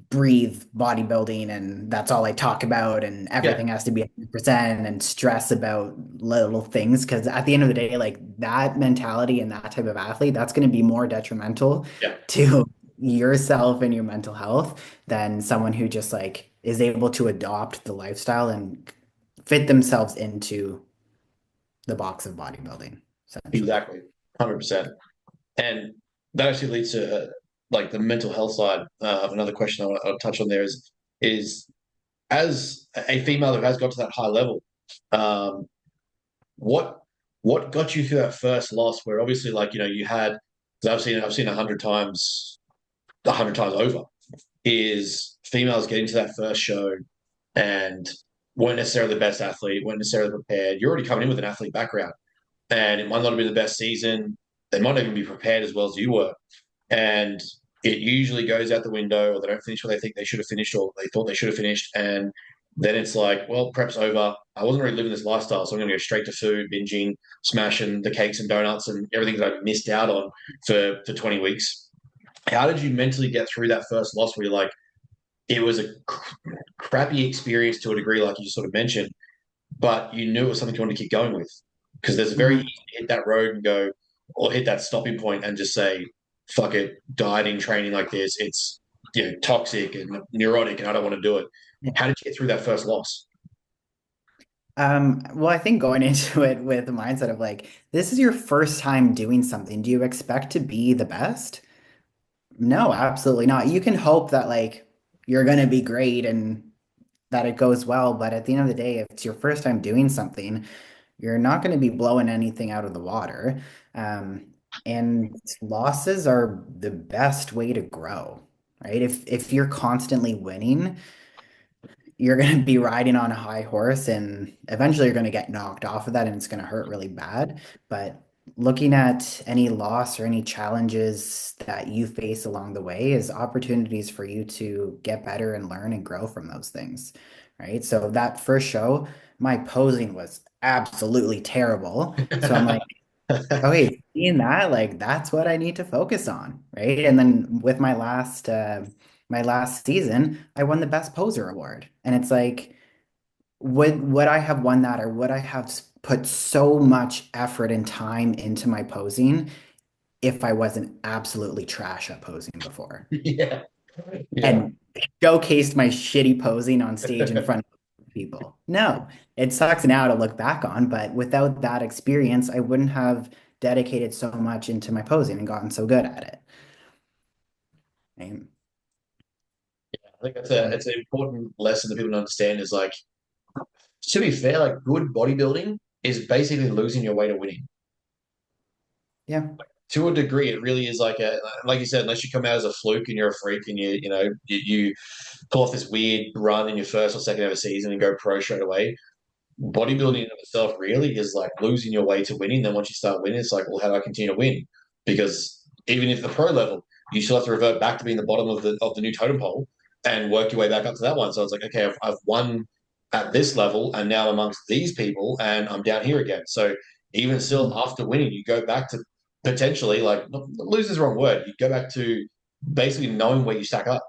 breathe bodybuilding and that's all I talk about and Yeah, everything has to be 100% and stress about little things because at the end of the day like that mentality and that type of athlete that's going to be more detrimental yeah, to yourself and your mental health than someone who just like is able to adopt the lifestyle and fit themselves into the box of bodybuilding essentially. exactly, 100%. And that actually leads to like the mental health side of another question I'll touch on there is as a female who has got to that high level, um, what what got you through that first loss where obviously like you had 'cause I've seen 100 times 100 times over is females getting to that first show and weren't necessarily the best athlete, weren't necessarily prepared. You're already coming in with an athlete background and it might not have been the best season. They might not even be prepared as well as you were. And it usually goes out the window or they don't finish what they think they should have finished or they thought they should have finished. And then it's like, well, prep's over. I wasn't really living this lifestyle, so I'm going to go straight to food, binging, smashing the cakes and donuts and everything that I missed out on for 20 weeks. How did you mentally get through that first loss where you're like, it was a crappy experience to a degree, like you just sort of mentioned, but you knew it was something you wanted to keep going with? Because there's a very easy Mhm. to hit that road and go, or hit that stopping point and just say, fuck it, dieting, training like this, it's toxic and neurotic and I don't want to do it. How did you get through that first loss? Well, I think going into it with the mindset of like, this is your first time doing something. Do you expect to be the best? No, absolutely not. You can hope that like you're gonna be great and that it goes well, but at the end of the day, if it's your first time doing something, you're not going to be blowing anything out of the water. Um, and losses are the best way to grow, right? If you're constantly winning, you're going to be riding on a high horse and eventually you're going to get knocked off of that and it's going to hurt really bad. But looking at any loss or any challenges that you face along the way is opportunities for you to get better and learn and grow from those things, right? So that first show, my posing was absolutely terrible. So I'm like, okay, seeing that, like that's what I need to focus on, right? And then with my last my last season, I won the best poser award. And it's like, would I have won that, or would I have put so much effort and time into my posing if I wasn't absolutely trash at posing before Yeah. Yeah. and showcased my shitty posing on stage in front of people? No, it sucks now to look back on, but without that experience, I wouldn't have dedicated so much into my posing and gotten so good at it. Right? I think that's So, it's an important lesson that people don't understand is like, to be fair, like good bodybuilding is basically losing your way to winning. yeah. To a degree, it really is like you said, unless you come out as a fluke and you're a freak and you pull off this weird run in your first or second ever season and go pro straight away. Bodybuilding in itself really is like losing your way to winning. Then once you start winning, it's like, well, how do I continue to win? Because even if the pro level, you still have to revert back to being the bottom of the new totem pole and work your way back up to that one. So it's like, okay, I've won at this level, and now amongst these people, and I'm down here again. So even still, Mhm. after winning, you go back to potentially like lose is the wrong word. You go back to basically knowing where you stack up,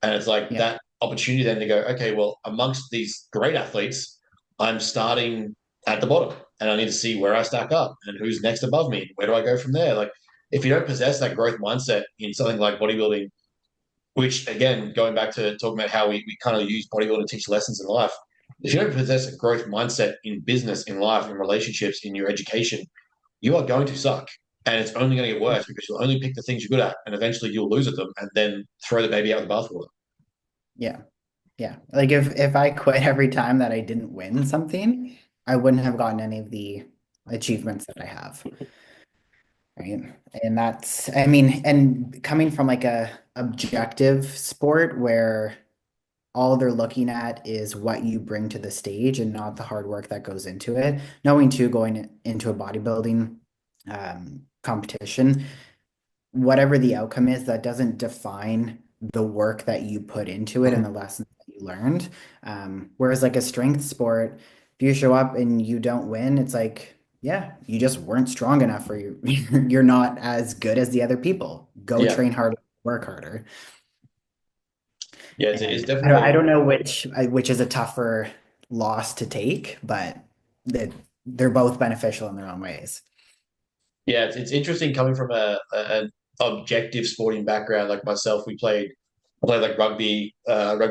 and it's like Yeah. that opportunity then to go, okay, well, amongst these great athletes, I'm starting at the bottom and I need to see where I stack up and who's next above me. Where do I go from there? Like, if you don't possess that growth mindset in something like bodybuilding, which again, going back to talking about how we kind of use bodybuilding to teach lessons in life, if you don't possess a growth mindset in business, in life, in relationships, in your education, you are going to suck. And it's only going to get worse because you'll only pick the things you're good at and eventually you'll lose at them and then throw the baby out with the bathwater. Yeah. Yeah. Like if I quit every time that I didn't win something, I wouldn't have gotten any of the achievements that I have. Right. And that's, I mean, and coming from like a objective sport where all they're looking at is what you bring to the stage and not the hard work that goes into it. Knowing too, going into a bodybuilding competition, whatever the outcome is, that doesn't define the work that you put into it and the lessons that you learned. Whereas like a strength sport, if you show up and you don't win, it's like, yeah, you just weren't strong enough, or you're not as good as the other people. Go Yeah. train harder, work harder. Yeah, it's And I definitely don't know which is a tougher loss to take, but that they're both beneficial in their own ways. yeah, it's interesting coming from an objective sporting background like myself. I played like rugby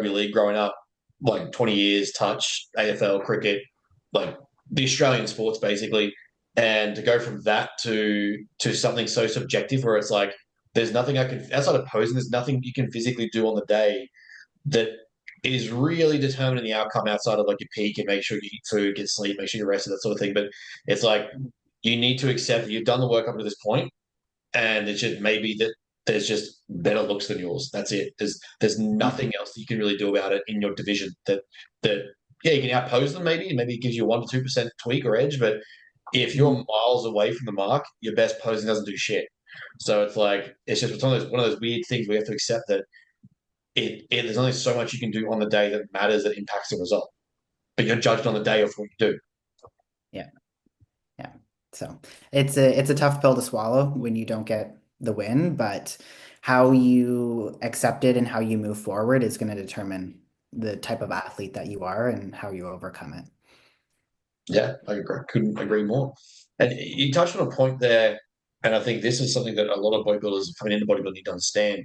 league growing up, like 20 years, touch, AFL, cricket, like the Australian sports basically. And to go from that to something so subjective where it's like there's nothing I can outside of posing, there's nothing you can physically do on the day that is really determining the outcome outside of like your peak and make sure you eat food, get sleep, make sure you're rested, that sort of thing. But it's like you need to accept that you've done the work up to this point, and it's just maybe that there's just better looks than yours. That's it. There's nothing else that you can really do about it in your division. That yeah, you can outpose them maybe it gives you a 1 to 2% tweak or edge, but if you're Mhm. miles away from the mark, your best posing doesn't do shit. So it's like it's just one of those weird things we have to accept that there's only so much you can do on the day that matters that impacts the result. But you're judged on the day of what you do. Yeah. Yeah. So it's a tough pill to swallow when you don't get the win, but how you accept it and how you move forward is going to determine the type of athlete that you are and how you overcome it. Yeah, couldn't agree more. And you touched on a point there, and I think this is something that a lot of bodybuilders coming into bodybuilding need to understand.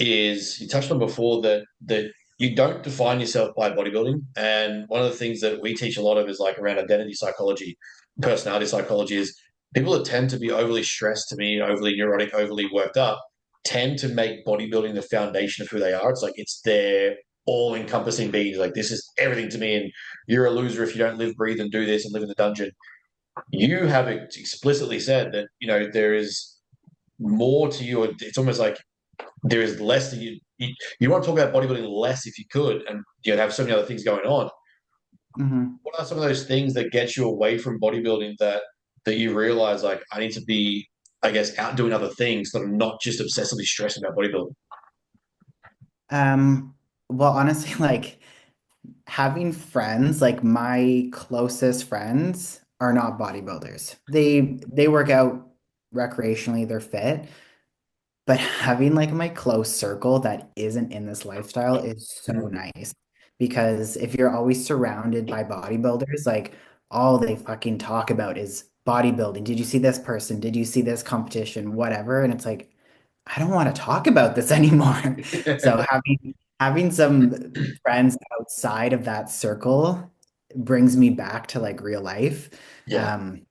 Is you touched on before that you don't define yourself by bodybuilding, and one of the things that we teach a lot of is like around identity psychology, personality psychology. Is people that tend to be overly stressed, to me, overly neurotic, overly worked up, tend to make bodybuilding the foundation of who they are. It's like it's their all-encompassing being. Like this is everything to me, and you're a loser if you don't live, breathe, and do this and live in the dungeon. You have explicitly said that there is more to you. It's almost like there is less that you want to talk about bodybuilding less if you could, and you'd have so many other things going on. Hmm. What are some of those things that get you away from bodybuilding that you realize like I need to be, I guess, out doing other things that I'm not just obsessively stressing about bodybuilding? Well, honestly, like having friends, like my closest friends are not bodybuilders. They work out recreationally, they're fit, but having like my close circle that isn't in this lifestyle is so Mhm. nice because if you're always surrounded by bodybuilders, like all they fucking talk about is bodybuilding. Did you see this person? Did you see this competition? Whatever. And it's like, I don't want to talk about this anymore. So having some friends outside of that circle brings me back to like real life. Yeah. Um,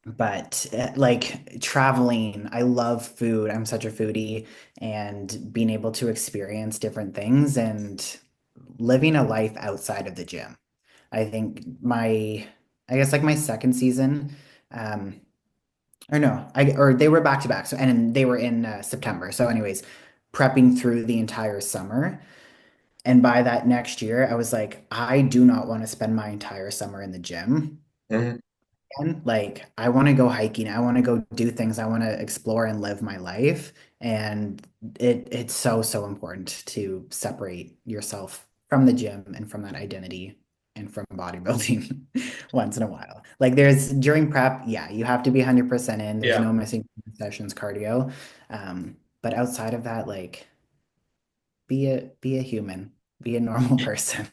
but like traveling, I love food. I'm such a foodie and being able to experience different things and living a life outside of the gym. I think I guess like my second season, um, or no, or they were back to back. So, and they were in September. So anyways, prepping through the entire summer. And by that next year, I was like, I do not want to spend my entire summer in the gym. Mhm. Like, I want to go hiking. I want to go do things. I want to explore and live my life. And it's so, so important to separate yourself from the gym and from that identity and from bodybuilding once in a while. Like there's during prep, yeah, you have to be 100% in. There's Yeah. no missing sessions cardio. But outside of that, like be a human, be a normal person.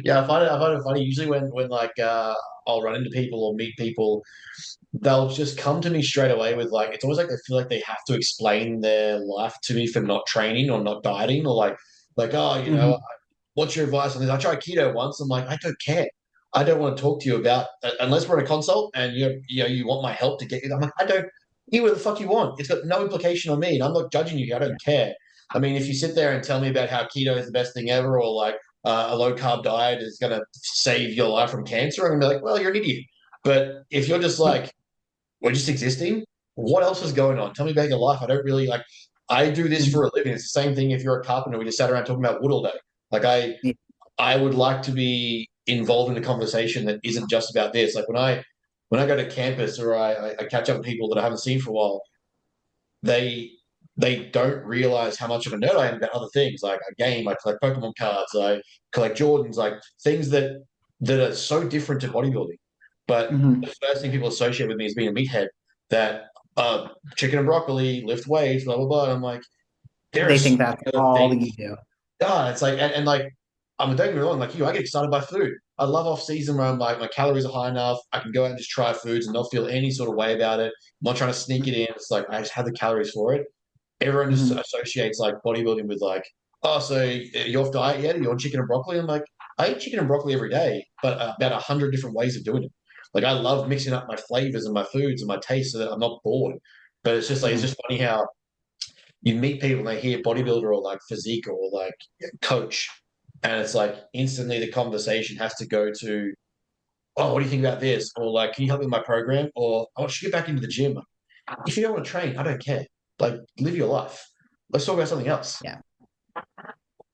Yeah, I find it funny. Usually when like I'll run into people or meet people, they'll just come to me straight away with like it's always like they feel like they have to explain their life to me for not training or not dieting or like oh Mhm. what's your advice on this? I tried keto once. I'm like I don't care. I don't want to talk to you about unless we're in a consult and you want my help to get you. I'm like I don't. You what the fuck you want. It's got no implication on me, and I'm not judging you. I Yeah. don't care. I mean, if you sit there and tell me about how keto is the best thing ever, or like a low carb diet is going to save your life from cancer, I'm gonna be like, well, you're an idiot. But if you're just like we're just existing. What else is going on? Tell me about your life. I don't really like. I do this for Mhm. a living. It's the same thing if you're a carpenter. We just sat around talking about wood all day. Like Yeah. I would like to be involved in a conversation that isn't just about this. Like when I go to campus or I catch up with people that I haven't seen for a while, they they don't realize how much of a nerd I am about other things. Like I game, I collect Pokemon cards, I collect Jordans, like things that are so different to bodybuilding. But Mhm. the first thing people associate with me is being a meathead. That chicken and broccoli, lift weights, blah blah blah. And I'm like, there are They so think that's many other all things. you do. It's like and like I'm don't get me wrong, like you, I get excited by food. I love off season where I'm like my calories are high enough. I can go out and just try foods and not feel any sort of way about it. I'm not trying to sneak it in. It's like I just have the calories for it. Everyone just Mhm. associates like bodybuilding with like, oh, so you're off diet yet? You're on chicken and broccoli? I'm like, I eat chicken and broccoli every day, but about 100 different ways of doing it. Like I love mixing up my flavors and my foods and my tastes so that I'm not bored. But it's just like it's Mhm. just funny how you meet people and they hear bodybuilder or like physique or like coach, and it's like instantly the conversation has to go to, oh, what do you think about this? Or like, can you help me with my program? Or I want you to get back into the gym. If you don't want to train, I don't care. Like, live your life. Let's talk about something else. Yeah.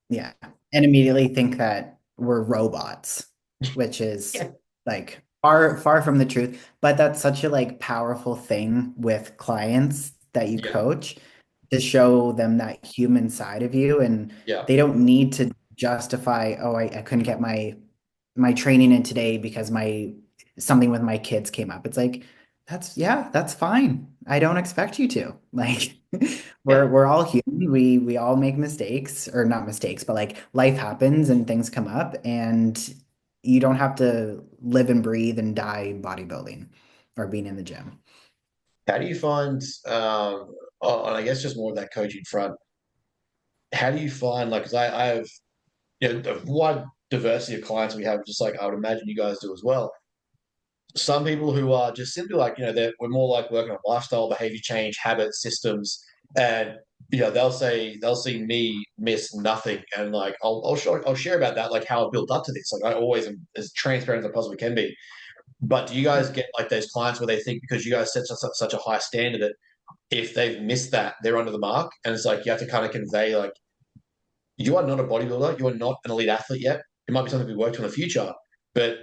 Yeah. And immediately think that we're robots, which is Yeah. like far, far from the truth. But that's such a like powerful thing with clients that you Yeah. coach to show them that human side of you. And Yeah. they don't need to justify, oh, I couldn't get my training in today because my something with my kids came up. It's like, that's fine. I don't expect you to. Like Yeah. we're all human. We all make mistakes or not mistakes, but like life happens and things come up and you don't have to live and breathe and die bodybuilding or being in the gym. How do you find, and I guess just more of that coaching front, how do you find, like, because I have, a wide diversity of clients we have, just like I would imagine you guys do as well. Some people who are just simply like, we're more like working on lifestyle, behavior change, habits, systems, and they'll see me miss nothing, and like I'll share about that, like how I built up to this. Like I always am as transparent as I possibly can be. But do you guys get like those clients where they think because you guys set such a high standard that if they've missed that, they're under the mark, and it's like you have to kind of convey like you are not a bodybuilder, you are not an elite athlete yet. It might be something we work to in the future, but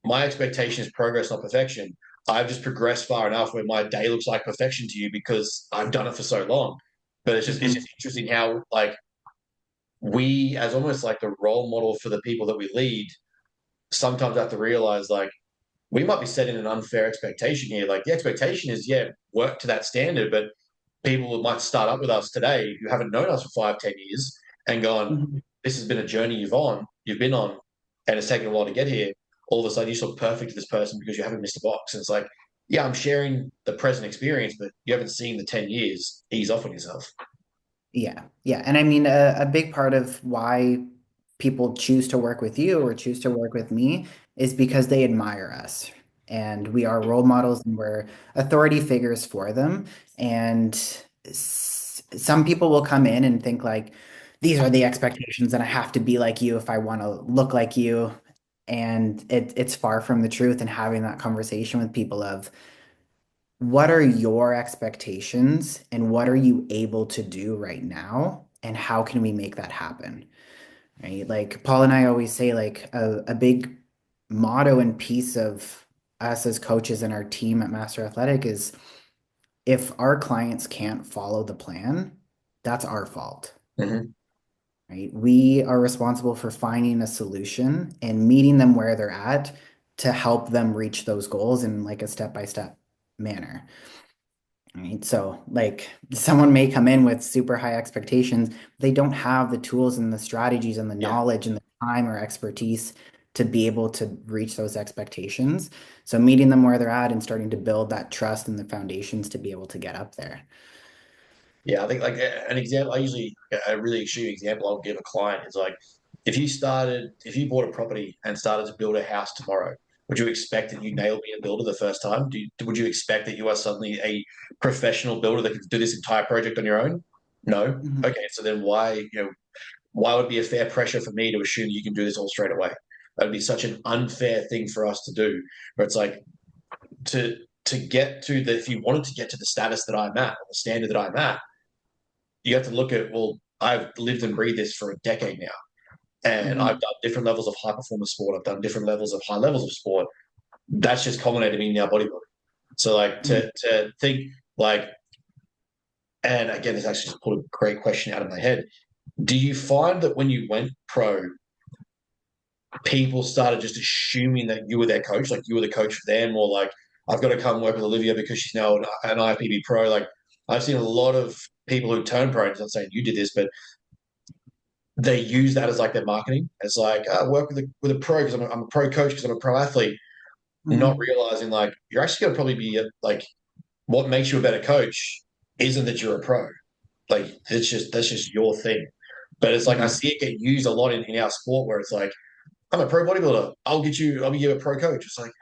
my expectation is progress, not perfection. I've just progressed far enough where my day looks like perfection to you because I've done it for so long. But it's Mhm. just interesting how like we as almost like the role model for the people that we lead sometimes have to realize like we might be setting an unfair expectation here. Like the expectation is, yeah, work to that standard, but people might start up with us today who haven't known us for 5, 10 years and gone, Mhm. this has been a journey you've been on, and it's taken a while to get here. All of a sudden, you look perfect to this person because you haven't missed a box. And it's like, yeah, I'm sharing the present experience, but you haven't seen the 10 years. Ease off on yourself. Yeah, yeah. And I mean, a big part of why people choose to work with you or choose to work with me is because they admire us and we are role models and we're authority figures for them. And some people will come in and think like, these are the expectations and I have to be like you if I want to look like you. And it's far from the truth. And having that conversation with people of, what are your expectations and what are you able to do right now? And how can we make that happen? Right? Like Paul and I always say, like a big motto and piece of us as coaches and our team at Master Athletic is if our clients can't follow the plan, that's our fault. Mm-hmm. Right? We are responsible for finding a solution and meeting them where they're at to help them reach those goals in like a step-by-step manner. Right. So, like, someone may come in with super high expectations. They don't have the tools and the strategies and the Yeah. knowledge and the time or expertise to be able to reach those expectations. So, meeting them where they're at and starting to build that trust and the foundations to be able to get up there. Yeah, I think like an example, a really extreme example I'll give a client is like, if you bought a property and started to build a house tomorrow, would you expect that you nail being a builder the first time? Would you expect that you are suddenly a professional builder that can do this entire project on your own? No. Mhm. Okay, so then why would it be a fair pressure for me to assume you can do this all straight away? That'd be such an unfair thing for us to do. Where it's like to get to the if you wanted to get to the status that I'm at, or the standard that I'm at, you have to look at, well, I've lived and breathed this for a decade now. And I've Mhm. done different levels of high performance sport. I've done different levels of high levels of sport. That's just culminated me now bodybuilding. So like Mhm. to think like, and again, this actually just put a great question out of my head. Do you find that when you went pro, people started just assuming that you were their coach, like you were the coach for them, or like I've got to come work with Olivia because she's now an IFBB Pro. Like I've seen a lot of people who turn pro. I'm not saying you did this, but they use that as like their marketing. It's like I work with a pro because I'm a pro coach because I'm a pro athlete, not Mhm. realizing like you're actually going to probably be like what makes you a better coach isn't that you're a pro. Like it's just that's just your thing. But it's like I Mhm. see it get used a lot in our sport where it's like I'm a pro bodybuilder. I'll be you a pro coach. It's like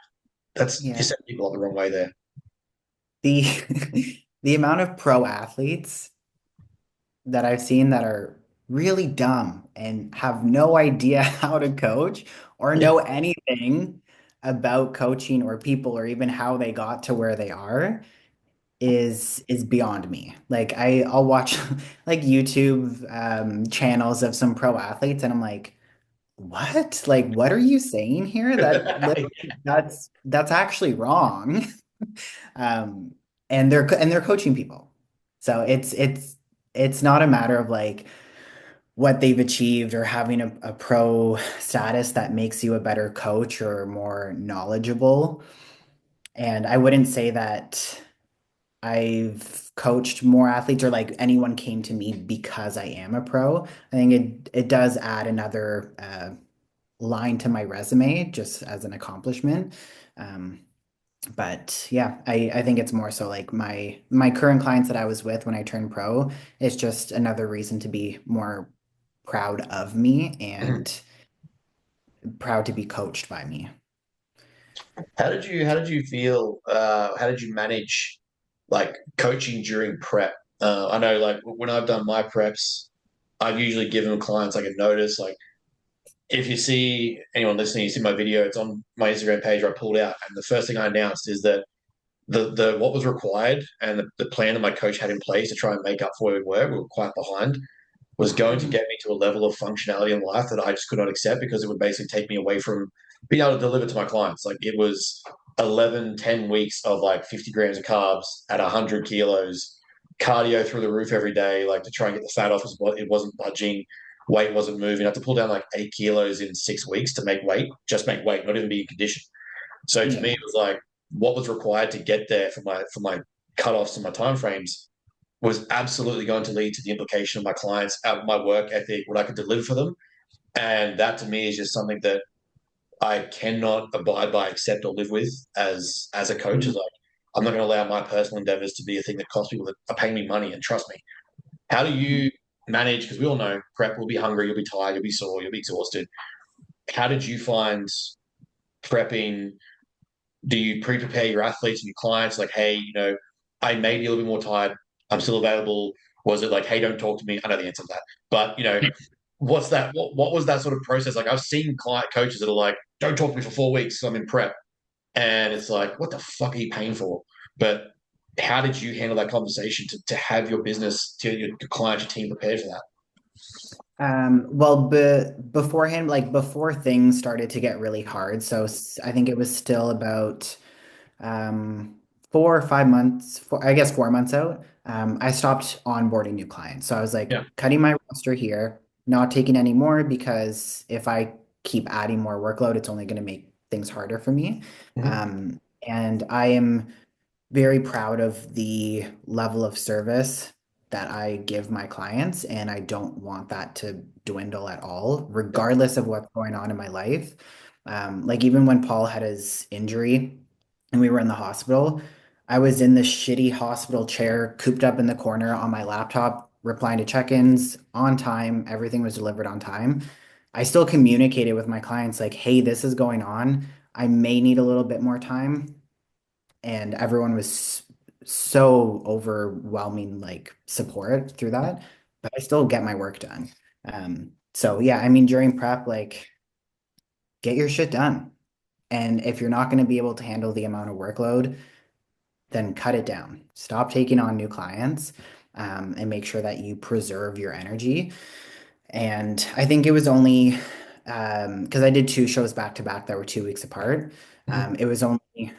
that's you Yeah. set people up the wrong way there. The the amount of pro athletes that I've seen that are really dumb and have no idea how to coach or Yeah. know anything about coaching or people or even how they got to where they are is beyond me. Like I'll watch like YouTube channels of some pro athletes and I'm like, what? Like what are you saying here? That literally that's actually wrong. Um, and they're coaching people. So it's not a matter of like what they've achieved or having a pro status that makes you a better coach or more knowledgeable. And I wouldn't say that I've coached more athletes or like anyone came to me because I am a pro. I think it does add another line to my resume just as an accomplishment. Um, but yeah, I think it's more so like my current clients that I was with when I turned pro is just another reason to be more proud of me and proud to be coached by me. How did you feel? How did you manage like coaching during prep? I know like when I've done my preps, I've usually given clients like a notice. Like if you see anyone listening, you see my video, it's on my Instagram page where I pulled out, and the first thing I announced is that the what was required and the plan that my coach had in place to try and make up for where we were quite behind, was going to Mhm. get me to a level of functionality in life that I just could not accept because it would basically take me away from being able to deliver to my clients. Like it was 11, 10 weeks of like 50 grams of carbs at 100 kilos, cardio through the roof every day, like to try and get the fat off as well. It wasn't budging, weight wasn't moving. I had to pull down like 8 kilos in 6 weeks to make weight, just make weight, not even be in condition. So to me, Yeah. it was like what was required to get there for my cutoffs and my timeframes was absolutely going to lead to the implication of my clients, my work ethic, what I could deliver for them. And that to me is just something that I cannot abide by, accept, or live with as a coach. Is Mhm. like I'm not going to allow my personal endeavors to be a thing that costs people that are paying me money and trust me. How do you manage? Because we all know prep will be hungry, you'll be tired, you'll be sore, you'll be exhausted. How did you find prepping? Do you pre-prepare your athletes and your clients like, hey, I may be a little bit more tired, I'm still available? Was it like, hey, don't talk to me? I know the answer to that, but what's that? What was that sort of process like? I've seen client coaches that are like, don't talk to me for 4 weeks, I'm in prep, and it's like, what the fuck are you paying for? But how did you handle that conversation to have your business, to your clients, your team prepared for that? Well, beforehand, like before things started to get really hard, so I think it was still about um, 4 or 5 months, I guess 4 months out, I stopped onboarding new clients. So I was like Yeah. cutting my roster here, not taking any more because if I keep adding more workload, it's only going to make things harder for me. Mhm. And I am very proud of the level of service that I give my clients, and I don't want that to dwindle at all, Yeah. regardless of what's going on in my life. Like even when Paul had his injury and we were in the hospital, I was in this shitty hospital chair, cooped up in the corner on my laptop, replying to check-ins on time. Everything was delivered on time. I still communicated with my clients like, hey, this is going on. I may need a little bit more time, and everyone was so overwhelming like support through that, but I still get my work done. So yeah, I mean during prep, like get your shit done. And if you're not going to be able to handle the amount of workload, then cut it down. Stop taking on new clients, and make sure that you preserve your energy. And I think it was only because I did two shows back to back that were 2 weeks apart. Mhm. It was only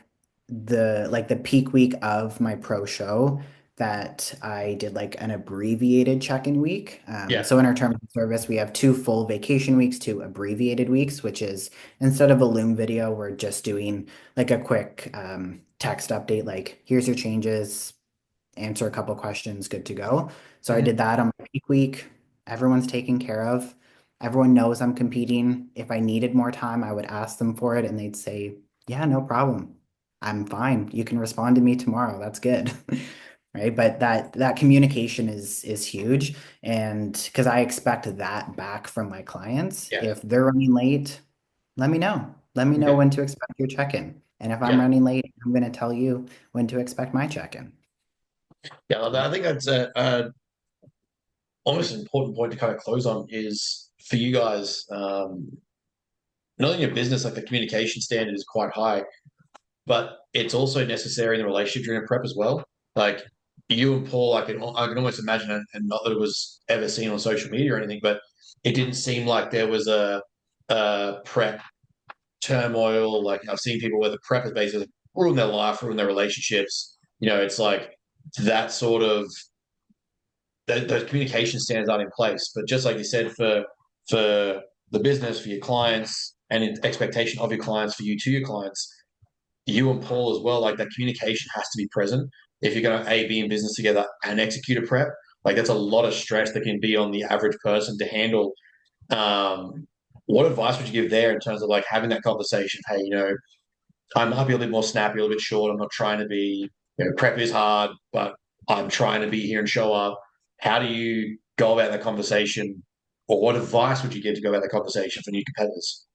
the peak week of my pro show that I did like an abbreviated check-in week. Yeah. So in our terms of service, we have two full vacation weeks, two abbreviated weeks, which is instead of a Loom video, we're just doing like a quick text update, like here's your changes, answer a couple questions, good to go. So I Mhm. did that on my peak week. Everyone's taken care of. Everyone knows I'm competing. If I needed more time, I would ask them for it, and they'd say, "Yeah, no problem. I'm fine. You can respond to me tomorrow. That's good." Right? But that communication is huge, and because I expect that back from my clients. Yeah. If they're running late, let me know. Let me know Okay. when to expect your check-in. And if I'm Yeah. running late, I'm going to tell you when to expect my check-in. Yeah. I think that's a almost an important point to kind of close on is for you guys. Not only in your business, like the communication standard is quite high, but it's also necessary in the relationship during a prep as well. Like you and Paul, I can almost imagine it, and not that it was ever seen on social media or anything, but it didn't seem like there was a prep turmoil. Like I've seen people where the prep has basically ruined their life, ruined their relationships. It's like that sort of those communication standards aren't in place. But just like you said, for the business, for your clients, and in expectation of your clients, for you to your clients, you and Paul as well, like that communication has to be present. If you're going to be in business together and execute a prep, like that's a lot of stress that can be on the average person to handle. What advice would you give there in terms of like having that conversation? Hey, I might be a little bit more snappy, a little bit short. I'm not trying to be, prep is hard, but I'm trying to be here and show up. How do you go about that conversation? Or what advice would you give to go about that conversation for new competitors?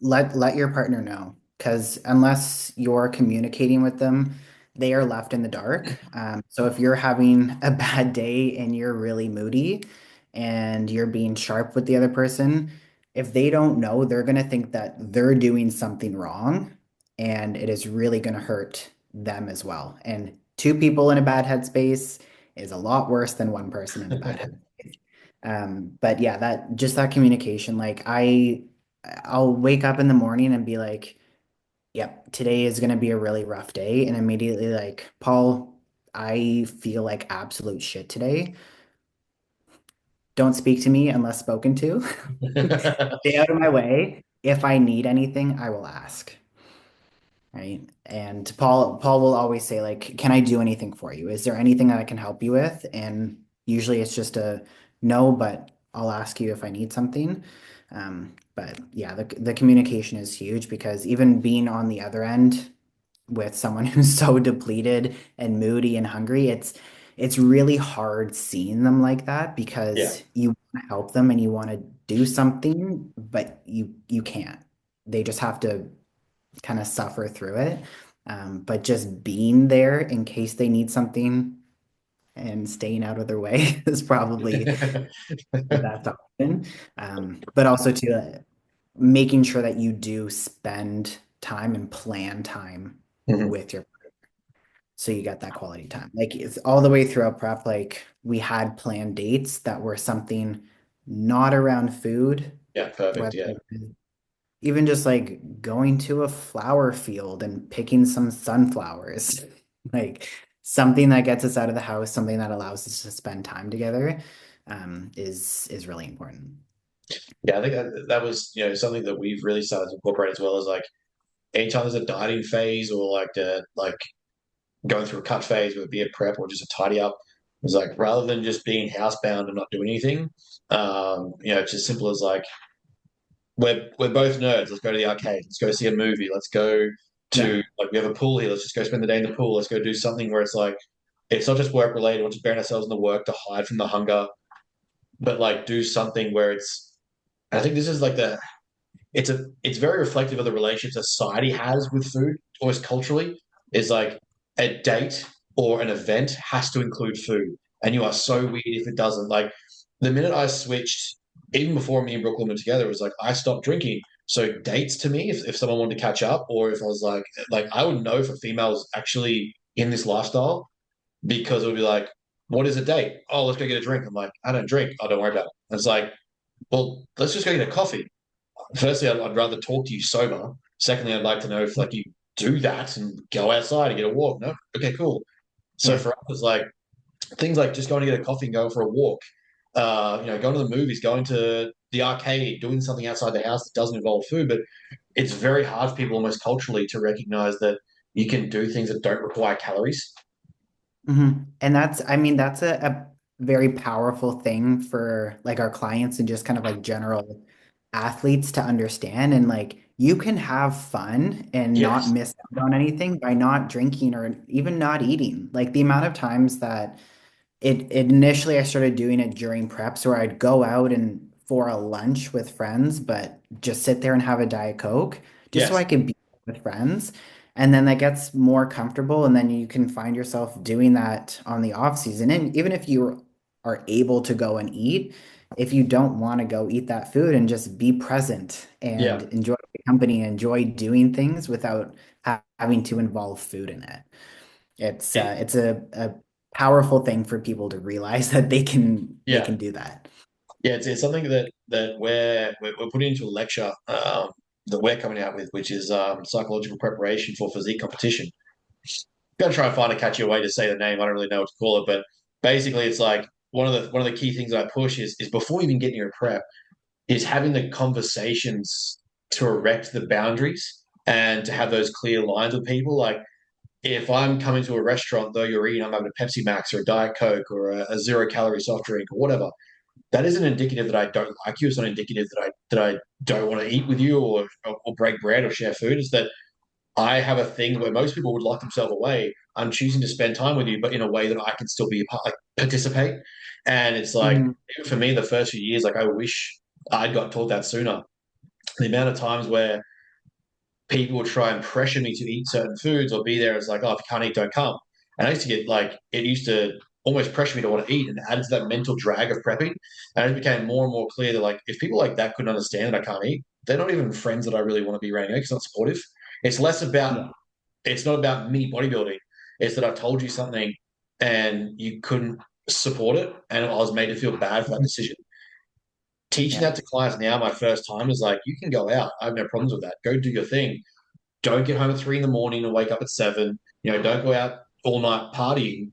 Let your partner know, because unless you're communicating with them, they are left in the dark. So if you're having a bad day and you're really moody and you're being sharp with the other person, if they don't know, they're going to think that they're doing something wrong, and it is really going to hurt them as well. And two people in a bad headspace is a lot worse than one person in a bad headspace. But yeah, that communication, like I'll wake up in the morning and be like, yep, today is going to be a really rough day. And immediately, like, Paul, I feel like absolute shit today. Don't speak to me unless spoken to. Stay out of my way. If I need anything, I will ask. right? And Paul will always say like, "Can I do anything for you? Is there anything that I can help you with?" And usually it's just a no, but I'll ask you if I need something. But yeah, the communication is huge because even being on the other end with someone who's so depleted and moody and hungry, it's really hard seeing them like that Yeah. because you want to help them and you want to do something, but you can't. They just have to kind of suffer through it. But just being there in case they need something and staying out of their way is probably the best option. But also to making sure that you do spend time and plan time Mhm. with your so you get that quality time. Like it's all the way throughout prep, like we had planned dates that were something not around food, Yeah, perfect. whether Yeah. even just like going to a flower field and picking some sunflowers, like something that gets us out of the house, something that allows us to spend time together, is really important. Yeah, I think that was, something that we've really started to incorporate as well as like anytime there's a dieting phase or like going through a cut phase, whether it be a prep or just a tidy up, it's like rather than just being housebound and not doing anything, it's as simple as like we're both nerds. Let's go to the arcade. Let's go see a movie. Let's go Yeah. to like we have a pool here. Let's just go spend the day in the pool. Let's go do something where it's like it's not just work related. We're just burying ourselves in the work to hide from the hunger, but like do something where it's. I think this is like it's very reflective of the relationship society has with food, always culturally, is like a date or an event has to include food. And you are so weird if it doesn't. Like the minute I switched, even before me and Brooklyn were together, it was like I stopped drinking. So dates to me, if someone wanted to catch up, or if I was like I would know if a female's actually in this lifestyle because it would be like, what is a date? Oh, let's go get a drink. I'm like, I don't drink. I don't worry about it. And it's like, well, let's just go get a coffee. Firstly, I'd rather talk to you sober. Secondly, I'd like to know if like you do that and go outside and get a walk. No, okay, cool. So Yeah. for us, it's like things like just going to get a coffee and going for a walk. Going to the movies, going to the arcade, doing something outside the house that doesn't involve food. But it's very hard for people almost culturally to recognize that you can do things that don't require calories. And I mean, that's a very powerful thing for like our clients and just kind of like general athletes to understand. And like you can have fun and not Yes. miss out on anything by not drinking or even not eating. Like the amount of times that it initially I started doing it during preps where I'd go out and for a lunch with friends, but just sit there and have a Diet Coke just so I Yes. could be with friends. And then that gets more comfortable, and then you can find yourself doing that on the off season. And even if you are able to go and eat, if you don't want to go eat that food and just be present and Yeah. enjoy the company and enjoy doing things without having to involve food in it. It's a powerful thing for people to realize that they Yeah. can do that. Yeah, it's something that we're putting into a lecture that we're coming out with, which is psychological preparation for physique competition. Going to try and find a catchy way to say the name. I don't really know what to call it, but basically, it's like one of the key things I push is before you even get in your prep is having the conversations to erect the boundaries and to have those clear lines with people. Like if I'm coming to a restaurant, though you're eating, I'm having a Pepsi Max or a Diet Coke or a 0 calorie soft drink or whatever that isn't indicative that I don't like you. It's not indicative that I don't want to eat with you or break bread or share food. It's that I have a thing where most people would lock themselves away. I'm choosing to spend time with you, but in a way that I can still be a part, like participate. And it's like Mhm. even for me, the first few years, like I wish I'd got taught that sooner. The amount of times where people would try and pressure me to eat certain foods or be there. It's like, oh, if you can't eat, don't come. And I used to get like, it used to almost pressure me to want to eat and added to that mental drag of prepping. And it became more and more clear that like, if people like that couldn't understand that I can't eat, they're not even friends that I really want to be around anyway, 'cause it's not supportive. It's less about, Yeah. it's not about me bodybuilding. It's that I told you something and you couldn't support it. And I was made to feel bad for that Mhm. decision. Teaching Yeah. that to clients now, my first time is like, you can go out. I have no problems with that. Go do your thing. Don't get home at 3 in the morning and wake up at 7. Don't go out all night partying.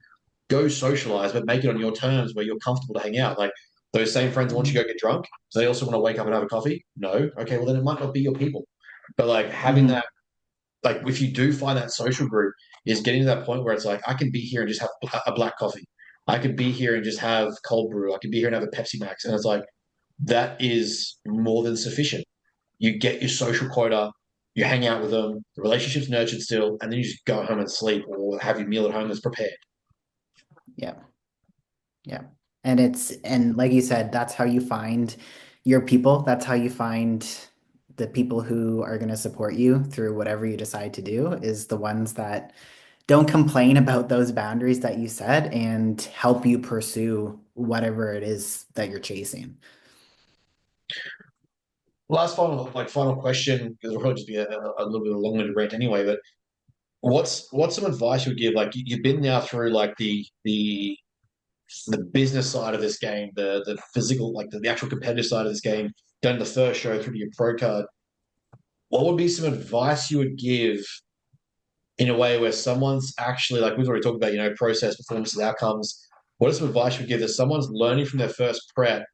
Go socialize, but make it on your terms where you're comfortable to hang out. Like those same friends want you to Mhm. go get drunk. So they also want to wake up and have a coffee. No. Okay. Well, then it might not be your people. But like having Mhm. that like if you do find that social group, is getting to that point where it's like I can be here and just have a black coffee. I could be here and just have cold brew. I could be here and have a Pepsi Max, and it's like that is more than sufficient. You get your social quota, you hang out with them, the relationship's nurtured still, and then you just go home and sleep or have your meal at home that's prepared. Yeah. Yeah. And like you said, that's how you find your people. That's how you find the people who are going to support you through whatever you decide to do, is the ones that don't complain about those boundaries that you set and help you pursue whatever it is that you're chasing. Last final question, because it'll probably just be a little bit of a long-winded rant anyway, but what's some advice you would give? Like you've been now through like the business side of this game, the physical, like the actual competitive side of this game, done the first show through to your pro card. What would be some advice you would give in a way where someone's actually, like we've already talked about, process, performances, outcomes. What is some advice you would give that someone's learning from their first prep,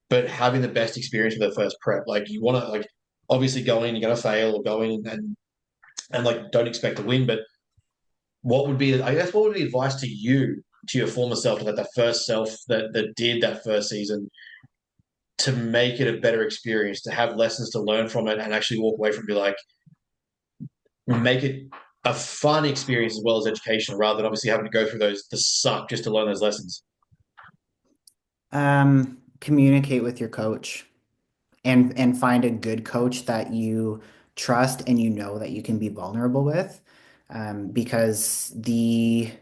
but having the best experience with their first prep? Like you want to like obviously go in, you're gonna fail or go in and like don't expect to win, but what would be I guess what would be advice to you, to your former self, to that first self that did that first season to make it a better experience, to have lessons to learn from it and actually walk away from it, be like, make it a fun experience as well as educational, rather than obviously having to go through the suck just to learn those lessons. Communicate with your coach and find a good coach that you trust and you know that you can be vulnerable with. Because the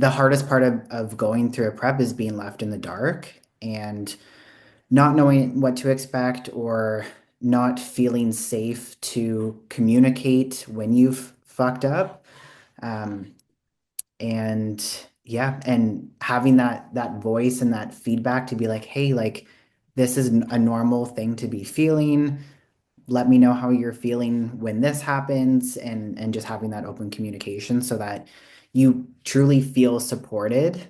hardest part of going through a prep is being left in the dark and not knowing what to expect, or not feeling safe to communicate when you've fucked up. Um, and yeah, and having that voice and that feedback to be like, hey, like this is a normal thing to be feeling. Let me know how you're feeling when this happens, and just having that open communication so that you truly feel supported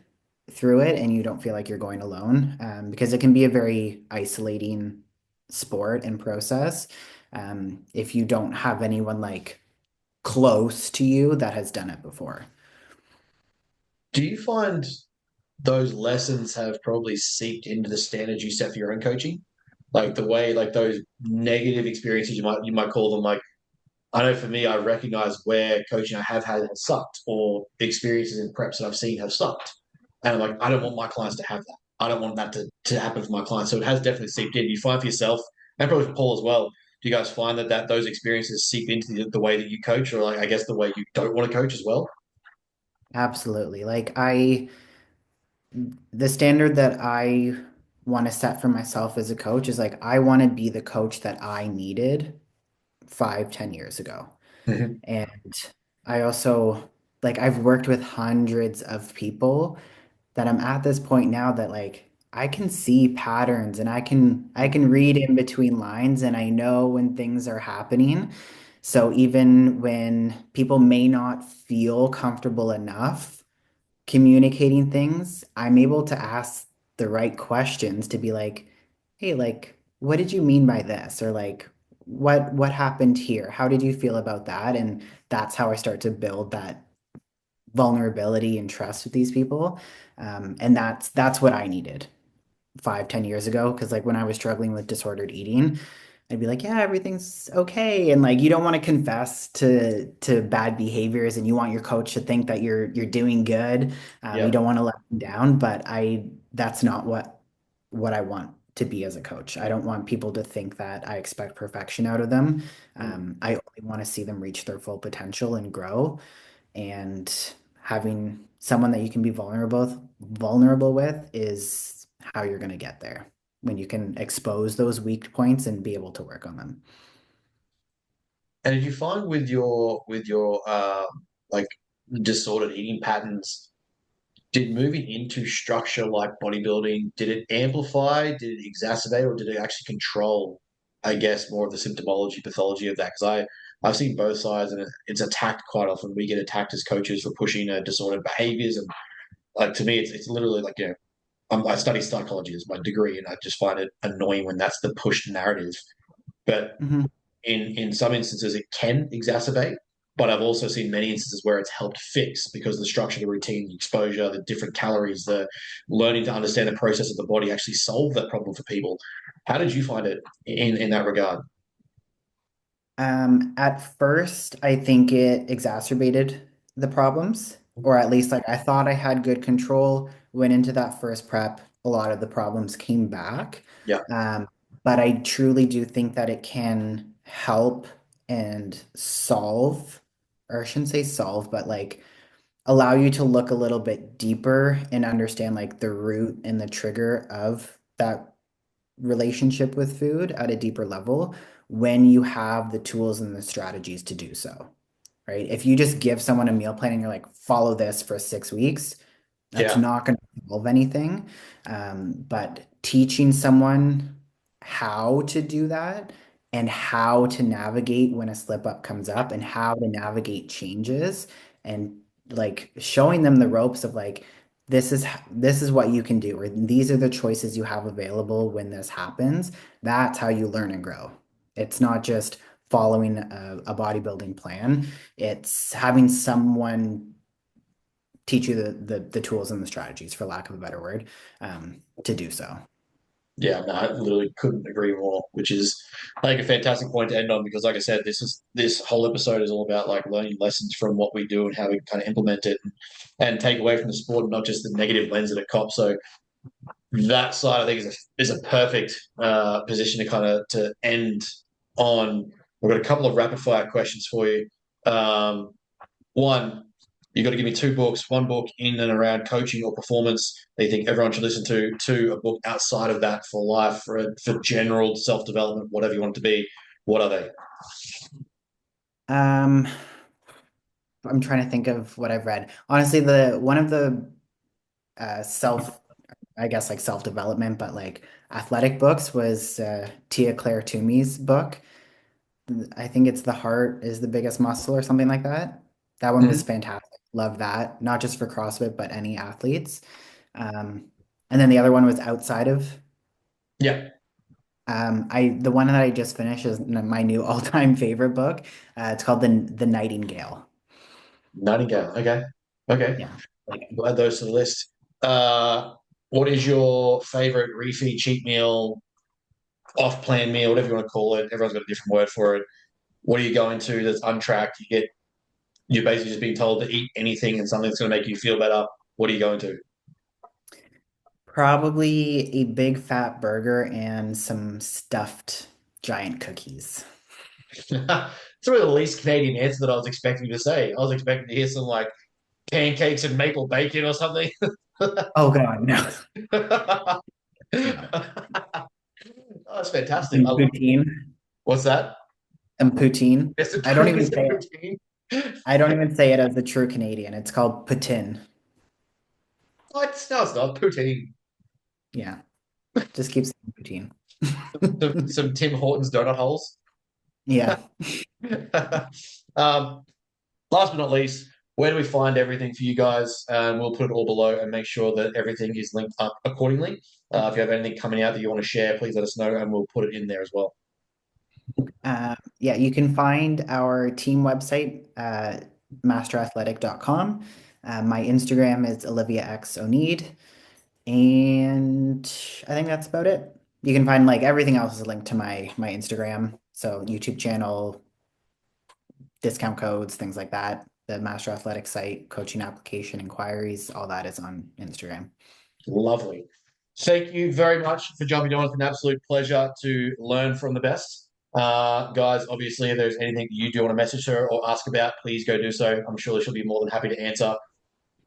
through it and you don't feel like you're going alone, because it can be a very isolating sport and process, if you don't have anyone like close to you that has done it before. Do you find those lessons have probably seeped into the standards you set for your own coaching? Like the way, like those negative experiences, you might call them, like I know for me, I recognize where coaching I have had has sucked, or experiences in preps that I've seen have sucked. And I'm like, I don't want my clients to have that. I don't want that to happen for my clients. So it has definitely seeped in. You find for yourself, and probably for Paul as well, do you guys find that those experiences seep into the way that you coach, or like I guess the way you don't want to coach as well? Absolutely. The standard that I want to set for myself as a coach is like, I want to be the coach that I needed 5, 10 years ago. Mhm. And I also, like, I've worked with hundreds of people that I'm at this point now that like I can see patterns and I can read in between lines and I know when things are happening. So even when people may not feel comfortable enough communicating things, I'm able to ask the right questions to be like, hey, like, what did you mean by this? Or like, what happened here? How did you feel about that? And that's how I start to build that vulnerability and trust with these people. And that's what I needed 5, 10 years ago. Because like when I was struggling with disordered eating, I'd be like, yeah, everything's okay. And like you don't want to confess to bad behaviors and you want your coach to think that you're doing good. You Yep. don't want to let them down, but I that's not what I want to be as a coach. I don't want people to think that I expect perfection out of them. I only want to see them reach their full potential and grow, and having someone that you can be vulnerable with is how you're going to get there, when you can expose those weak points and be able to work on them. And did you find with your like disordered eating patterns, did moving into structure like bodybuilding, did it amplify, did it exacerbate, or did it actually control, I guess, more of the symptomology, pathology of that? Because I've seen both sides, and it's attacked quite often. We get attacked as coaches for pushing disordered behaviors, and like to me, it's literally like I study psychology as my degree, and I just find it annoying when that's the pushed narrative. But Mhm. in some instances, it can exacerbate. but I've also seen many instances where it's helped fix because the structure of the routine, the exposure, the different calories, the learning to understand the process of the body actually solve that problem for people. How did you find it in that regard? At first, I think it exacerbated the problems, or at least like I thought I had good control. Went into that first prep, a lot of the problems came back. Yeah. Um, but I truly do think that it can help and solve, or I shouldn't say solve, but like allow you to look a little bit deeper and understand like the root and the trigger of that relationship with food at a deeper level when you have the tools and the strategies to do so, right? If you just give someone a meal plan and you're like, follow this for 6 weeks, that's Yeah. not going to solve anything. But teaching someone how to do that and how to navigate when a slip up comes up and how to navigate changes and like showing them the ropes of like, this is what you can do, or these are the choices you have available when this happens. That's how you learn and grow. It's not just following a bodybuilding plan. It's having someone teach you the tools and the strategies, for lack of a better word, to do so. Yeah, no, I literally couldn't agree more, which is I think a fantastic point to end on because like I said, this whole episode is all about like learning lessons from what we do and how we kind of implement it and take away from the sport and not just the negative lens that it cops. So that side I think is a perfect position to kind of to end on. We've got a couple of rapid fire questions for you. Um, One, you've got to give me two books, one book in and around coaching or performance that you think everyone should listen to, two, a book outside of that for life, for general self development, whatever you want it to be. What are they? Um, I'm trying to think of what I've read. Honestly, the one of the self, I guess like self-development, but like athletic books was Tia Claire Toomey's book. I think it's The Heart is the Biggest Muscle or something like that. That one was Mhm. fantastic. Love that. Not just for CrossFit, but any athletes. And then the other one was Outside of. Yeah, The one that I just finished is my new all-time favorite book. It's called The Nightingale. Nightingale. Okay, okay. Yeah. Like We'll add those to the list. Uh, what is your favorite refeed, cheat meal, off-plan meal, whatever you want to call it? Everyone's got a different word for it. What are you going to that's untracked? You're basically just being told to eat anything and something that's going to make you feel better. What are you going to? probably a big fat burger and some stuffed giant cookies. It's really the least Canadian answer that I was expecting you to say. I was expecting to hear some like pancakes and maple bacon or something. Oh God, no. Oh, No. that's fantastic. Some poutine. What's that? Some poutine. It's a I don't even it's a say it. poutine. I don't even say it as a true Canadian. It's called poutine. What? No, it's not poutine. Yeah. Just keep saying poutine. Some Tim Hortons donut holes. Yeah. um, Last but not least, where do we find everything for you guys? We'll put it all below and make sure that everything is linked up accordingly. If you have anything coming out that you want to share, please let us know and we'll put it in there as well. Yeah, you can find our team website, masterathletic.com. My Instagram is Olivia X Oneid. And I think that's about it. You can find like everything else is linked to my Instagram. So YouTube channel, discount codes, things like that. The Master Athletic site, coaching application inquiries, all that is on Instagram. Lovely. Thank you very much for jumping on. It's an absolute pleasure to learn from the best. Guys, obviously, if there's anything you do want to message her or ask about, please go do so. I'm sure she'll be more than happy to answer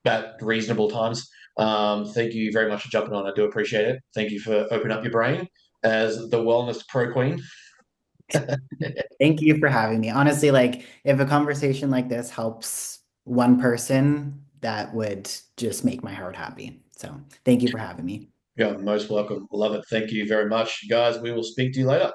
at reasonable times. Thank you very much for jumping on. I do appreciate it. Thank you for opening up your brain as the wellness pro queen. Thank you for having me. Honestly, like if a conversation like this helps one person, that would just make my heart happy. So thank you for having me. You're most welcome. Love it. Thank you very much, guys. We will speak to you later.